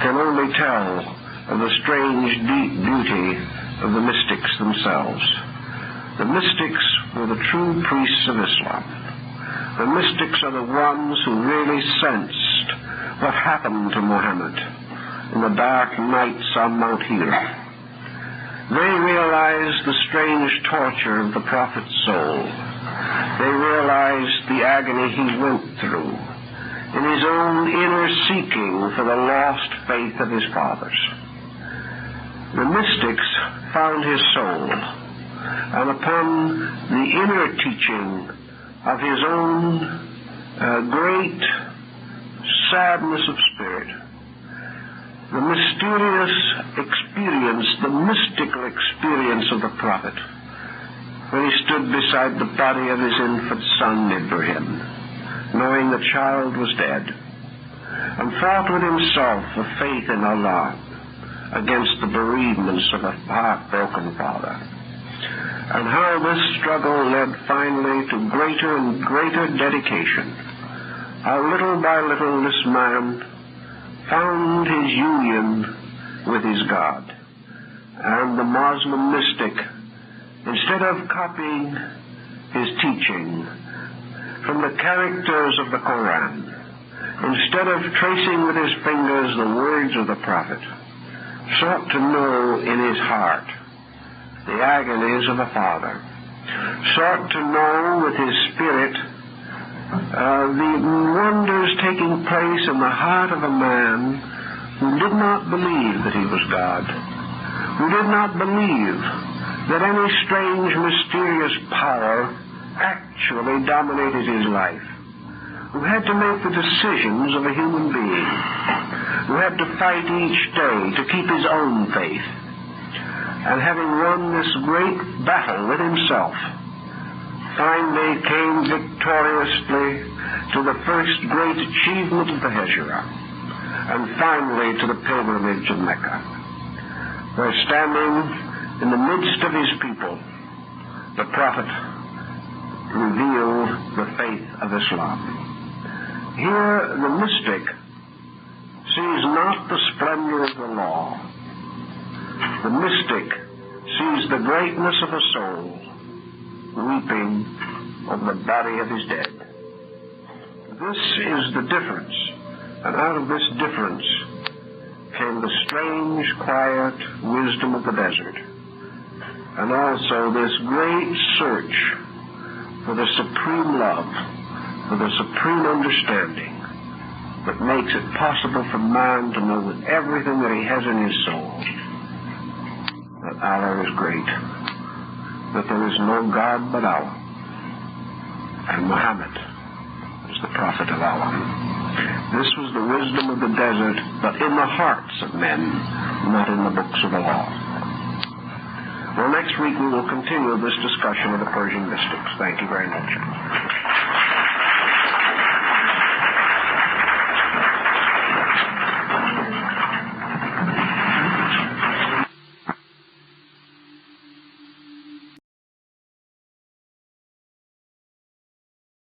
Speaker 1: can only tell of the strange, deep beauty of the mystics themselves. The mystics were the true priests of Islam. The mystics are the ones who really sensed what happened to Muhammad in the dark nights on Mount Hira. They realized the strange torture of the prophet's soul. They realized the agony he went through in his own inner seeking for the lost faith of his fathers. The mystics found his soul, and upon the inner teaching of his own great sadness of spirit, the mysterious experience, the mystical experience of the prophet, when he stood beside the body of his infant son Ibrahim, knowing the child was dead, and fought with himself for faith in Allah against the bereavements of a heartbroken father. And how this struggle led finally to greater and greater dedication. How little by little this man found his union with his God. And the Muslim mystic, instead of copying his teaching from the characters of the Quran, instead of tracing with his fingers the words of the prophet, sought to know in his heart the agonies of the Father, sought to know with his spirit the wonders taking place in the heart of a man who did not believe that he was God, who did not believe that any strange, mysterious power actually dominated his life, who had to make the decisions of a human being, who had to fight each day to keep his own faith, and having won this great battle with himself, finally came victoriously to the first great achievement of the Hijrah, and finally to the Pilgrimage of Mecca, where standing in the midst of his people, the Prophet revealed the faith of Islam. Here the mystic sees not the splendor of the law. The mystic sees the greatness of a soul weeping over the body of his dead. This is the difference, and out of this difference came the strange, quiet wisdom of the desert, and also this great search for the supreme love, for the supreme understanding that makes it possible for man to know with everything that he has in his soul that Allah is great, that there is no God but Allah, and Muhammad is the prophet of Allah. This was the wisdom of the desert, but in the hearts of men, not in the books of the law. Well, next week we will continue this discussion of the Persian mystics. Thank you very much.